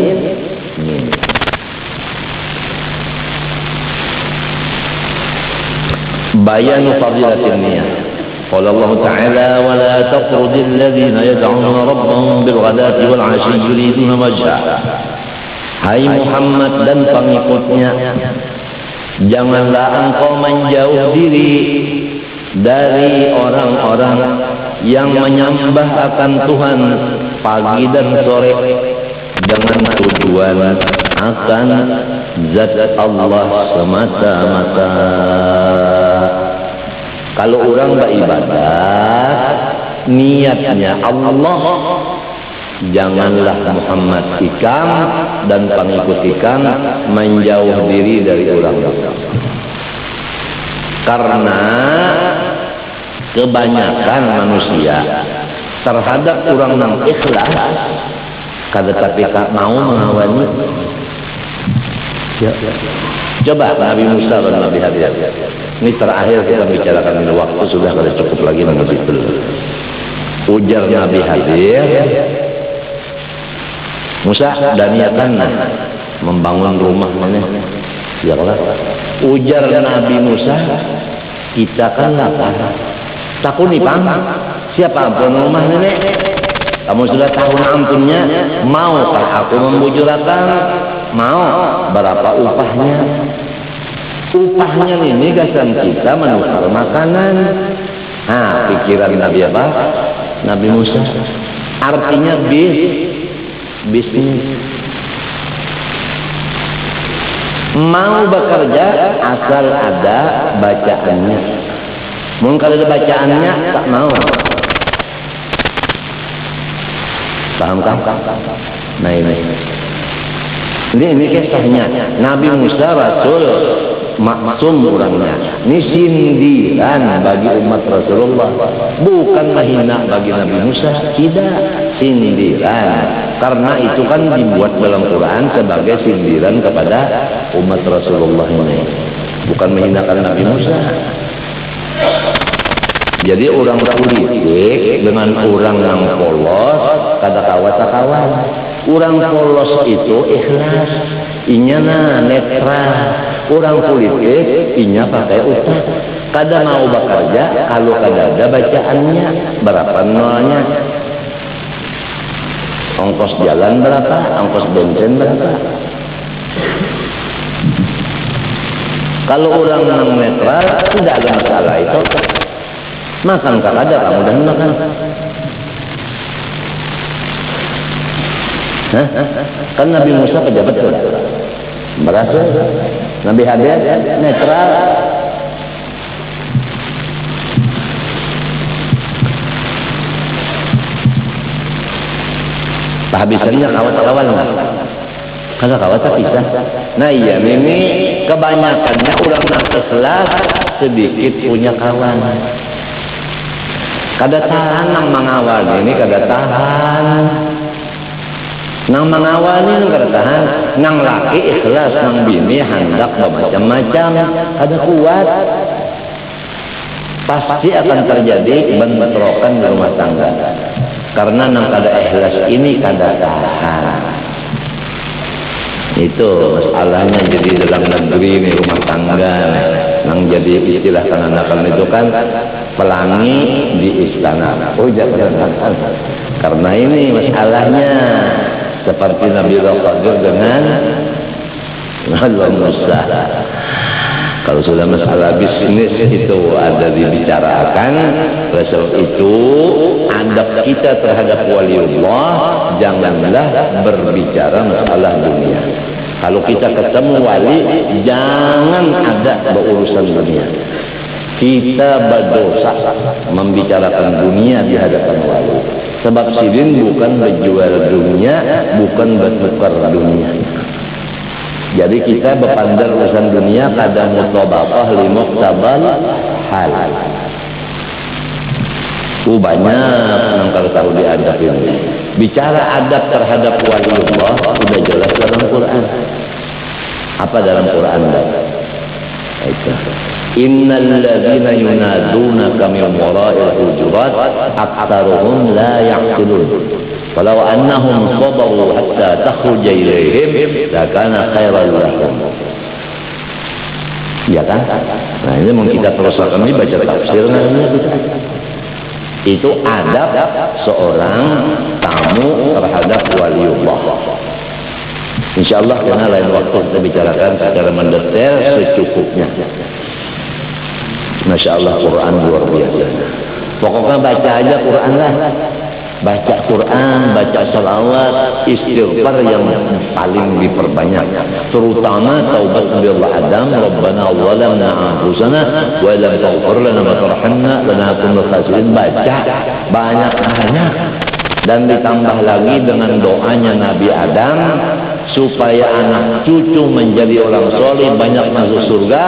Bayanu fadilatin niat. قال الله تعالى ولا تطرد الذين يدعون ربهم بالغداة والعشي يريدون وجهه. Hai Muhammad dan pengikutnya, janganlah engkau menjauh diri dari orang-orang yang menyembah akan Tuhan pagi dan sore dengan tujuan akan zat Allah semata-mata. Kalau orang beribadat niatnya Allah, janganlah Muhammad ikam dan pengikut ikam menjauh diri dari orang-orang. Karena kebanyakan manusia terhadap orang yang ikhlas kada tapi mau mengawani. Coba Nabi Musa dan Nabi Hadir. Ini terakhir kita bicarakan, ini waktu sudah kada cukup lagi nanti dulu. Ujar Nabi Hadir, Musa dan niatan membangun rumah mana? Ya Allah. Ujar Nabi Musa, kita kan lapar. Takuni pang. Siapa ampun rumah nenek? Kamu sudah tahu ampunnya, maukah aku membujurakan? Mau. Berapa upahnya? Upahnya ini gasan kita menukar makanan. Nah, pikiran Nabi apa? Nabi Musa. Artinya bisnis. Mau bekerja asal ada bacaannya. Mungkin kalau ada bacaannya tak mau. Paham kan? Nah ini kisahnya. Nabi Musa Rasul maksum orangnya. Ini sindiran bagi umat Rasulullah, bukan menghina bagi Nabi Musa. Tidak, sindiran. Karena itu kan dibuat dalam Quran sebagai sindiran kepada umat Rasulullah ini, bukan menghinakan Nabi Musa. Jadi orang politik dengan orang yang polos kada kawan. Orang polos itu ikhlas, inya netral. Orang politik inya pakai utak. Kada mau bekerja kalau kada ada bacaannya. Berapa nolnya? Ongkos jalan berapa? Ongkos bensin berapa? Kalau orang yang netral tidak ada masalah itu. Makan kada kamu dan makan. Hah? Kan Nabi Musa pejabat tuh. Berhasil. Nabi hadir netral. Habisannya kawat-kawat nggak? Kalau kawat bisa. Nah iya ini kebanyakannya orang nak ikhlas sedikit punya kawan. Kada tahan nang mengawal ini kada tahan. Nang mengawal ini kada tahan. Nang laki ikhlas nang bini hendak bermacam-macam kada kuat. Pasti akan terjadi bentrokan di rumah tangga. Karena nang kada ikhlas ini kada tahan. Itu masalahnya jadi dalam negeri ini rumah tangga. Nang jadi istilah kanakan itu kan pelangi di istana. Oh jangan. Karena ini masalahnya seperti Nabi Khadir dengan Allah Musa. Kalau sudah masalah bisnis itu ada dibicarakan, sebab itu adab kita terhadap waliullah janganlah berbicara masalah dunia. Kalau kita ketemu wali, jangan ada berurusan dunia. Kita berdosa membicarakan dunia di hadapan wali. Sebab sidin bukan berjual dunia, bukan bertukar dunia. Jadi kita berpandang urusan dunia kada mutabaqah li muqtabal hal. Banyak yang kalau tahu diadab ini. Bicara adab terhadap waliullah sudah jelas dalam Quran. Apa dalam Quran? Innal ladzina yunadunaka min wara'il hujurat aktsaruhum la ya'qilun. Walau annahum sabaru hatta takhruja ilaihim lakana khairan lahum. Ya kan? Nah ini mau kita teruskan ini baca tafsir namanya kita. Itu adab seorang tamu terhadap waliullah. Insyaallah karena lain waktu kita bicarakan secara mendetail secukupnya. Masya Allah Quran luar biasa. Pokoknya baca aja Quran lah. Baca Quran, baca salawat, istighfar yang paling diperbanyak. Terutama taubat Nabi Allah Adam, Rabbana zalamna anfusana wa lam taghfir lana wa tarhamna lanakunanna minal khasirin. Baca banyak-banyak. Dan ditambah lagi dengan doanya Nabi Adam supaya anak cucu menjadi orang soleh banyak masuk surga.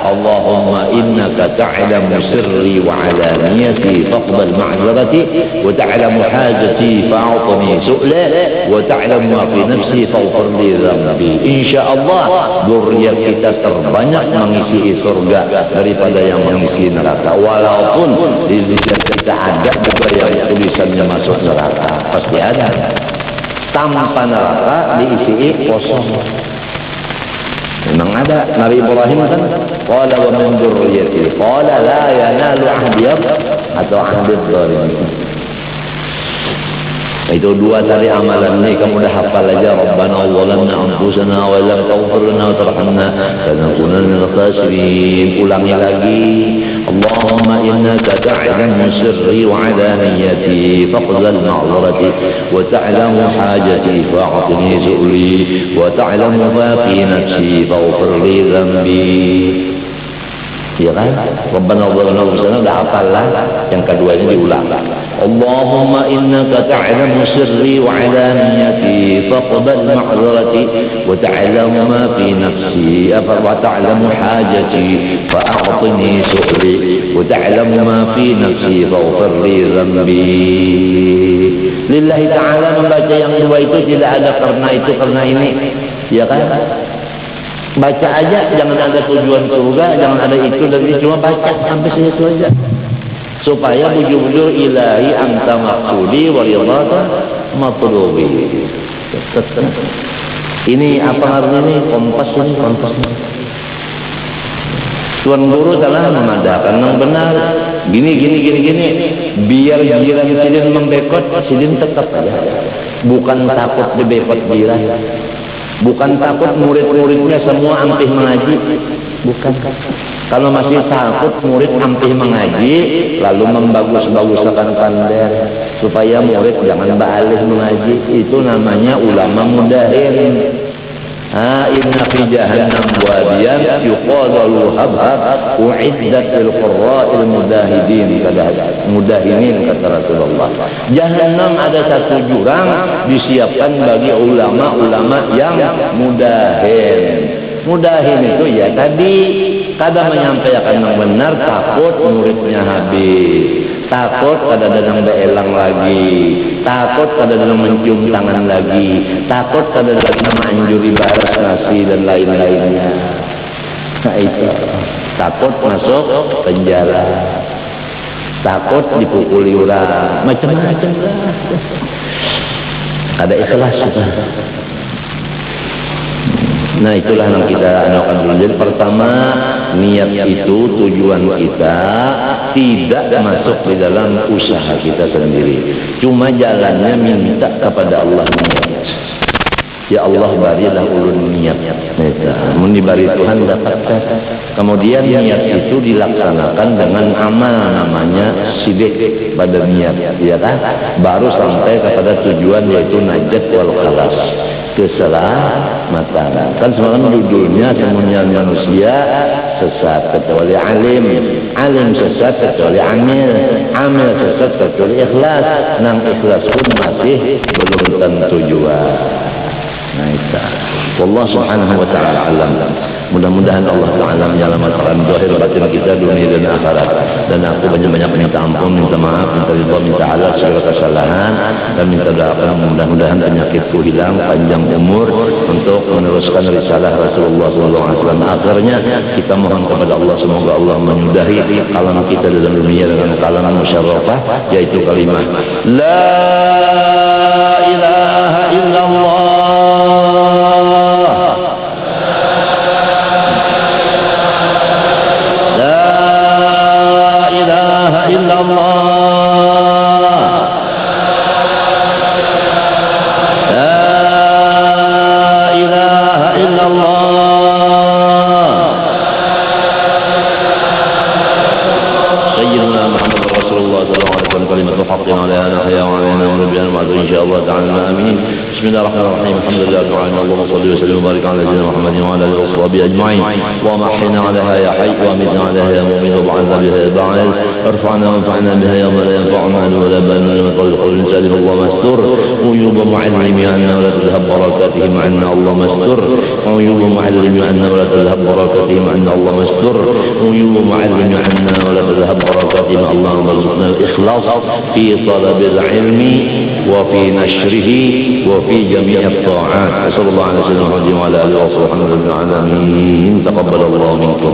Allahumma innaka ta'lamu sirri wa alaniyati faqbal ma'zarati wa ta'lamu hajati fa'atni su'la wa ta'lamu ma fi nafsi faghfir li dhanbi. Insyaallah zuriat kita terbanyak mengisi surga daripada yang mengisi neraka. Walaupun di zuriat kita ada juga yang tulisannya masuk neraka. Pasti ada. Tanpa neraka diisi kosong. Memang ada. Nabi Ibrahim kan qala wa min dzurriyyati qala la yanalu ahdi atau ahdi dzalimin. Itu dua dari amalan ini kamu dah hafal aja. Rabbana zalamna anfusana wa lam taghfir lana wa tarhamna lanakunanna minal khasirin. Ulangi lagi. Allahumma innaka ta'lamu sirri wa alaniyati faqbal ma'zarati wa ta'lamu hajati fa'atni su'li wa ta'lamu ma fi nafsi faghfir li dhanbi. Ya kan? Rabbana zalamna anfusana dah hafal lah. Yang keduanya diulang. Allahumma innaka ta'lamu sirri wa alaniyati faqbal ma'zarati wa ta'lamu ma fi nafsi wa ta'lamu hajati fa'atni su'li wa ta'lamu ma fi nafsi faghfir li dhanbi. Lillahi ta'ala membaca yang dua itu tidak ada karena itu karena ini. Ya kan? Baca aja, jangan ada tujuan surga, jangan ada itu dan itu, cuma baca sampai situ aja. Supaya bujur-bujur ilahi anta maqsudi wa ridhaka matlubi. Ini apa artinya ini? Kompas ini, kompas. Tuan guru telah mengadakan yang benar. Gini. Biar jiran sidin membekot, sidin tetap aja. Bukan takut dibekot jiran. Bukan takut murid-muridnya semua ampih mengaji. Bukan. Kalau masih takut murid ampih mengaji, lalu membagus-baguskan pander supaya murid jangan balik mengaji, itu namanya ulama mudahin. Inna fi jahannam wadiyan yuqalu habhab uiddat lil qurra'il mudahidin, mudahinin kata Rasulullah. Jahannam ada satu jurang disiapkan bagi ulama-ulama yang mudahin. Mudahin itu ya tadi kadang menyampaikan yang benar, takut muridnya habis, takut kadang-kadang beelang lagi, takut kadang-kadang mencium tangan lagi, takut kadang-kadang menganjuri baras nasi dan lain-lainnya. Nah itu takut masuk penjara, takut dipukuli orang, macam-macam lah. Ada ikhlas juga. Nah itulah yang kita anukan dulu. Jadi pertama, niat itu tujuan kita tidak masuk di dalam usaha kita sendiri. Cuma jalannya minta kepada Allah niat. Ya Allah barilah ulun niat. Mun dibari Tuhan dapatkan. Kemudian niat itu dilaksanakan dengan amal namanya sidik pada niat, ya kan? Baru sampai kepada tujuan yaitu najat wal khalas, keselamatan. Kan semalam judulnya kemuliaan manusia sesat kecuali alim, alim sesat kecuali amil, amil sesat kecuali ikhlas. Nang ikhlas pun masih belum tentu juga. Nah itu Allah subhanahu wa ta'ala alam. Mudah-mudahan Allah ta'ala menyelamatkan zahir batin kita dunia dan akhirat. Dan aku banyak-banyak minta ampun, minta maaf, minta ridha, minta halal segala kesalahan, dan minta doakan mudah-mudahan penyakitku hilang, panjang umur untuk meneruskan risalah Rasulullah SAW. Akhirnya kita mohon kepada Allah semoga Allah menyudahi kalam kita dalam dunia dengan kalam musyarrafah, yaitu kalimah La ilaha illallah. بسم الله الرحمن الرحيم الحمد لله رب العالمين اللهم صل وسلم وبارك على سيدنا محمد وعلى اله وصحبه اجمعين اللهم احينا عليها يا حي وامتنا عليها يا مؤمن وابعثنا بها يا باعث ارفعنا وانفعنا بها يوم لا ينفع مال ولا بنون من قول قول سالم اللهم استر عيوب معلم عنا ولا تذهب بركاتهم عنا اللهم استر عيوب معلم عنا ولا تذهب بركاتهم عنا اللهم استر عيوب معلم عنا ولا تذهب بركاتهم اللهم ارزقنا الاخلاص في طلب العلم وفي نشره وفي جميع الطاعات. صلى الله عليه وسلم وعلى اله وصحبه وسلم. تقبل الله منكم.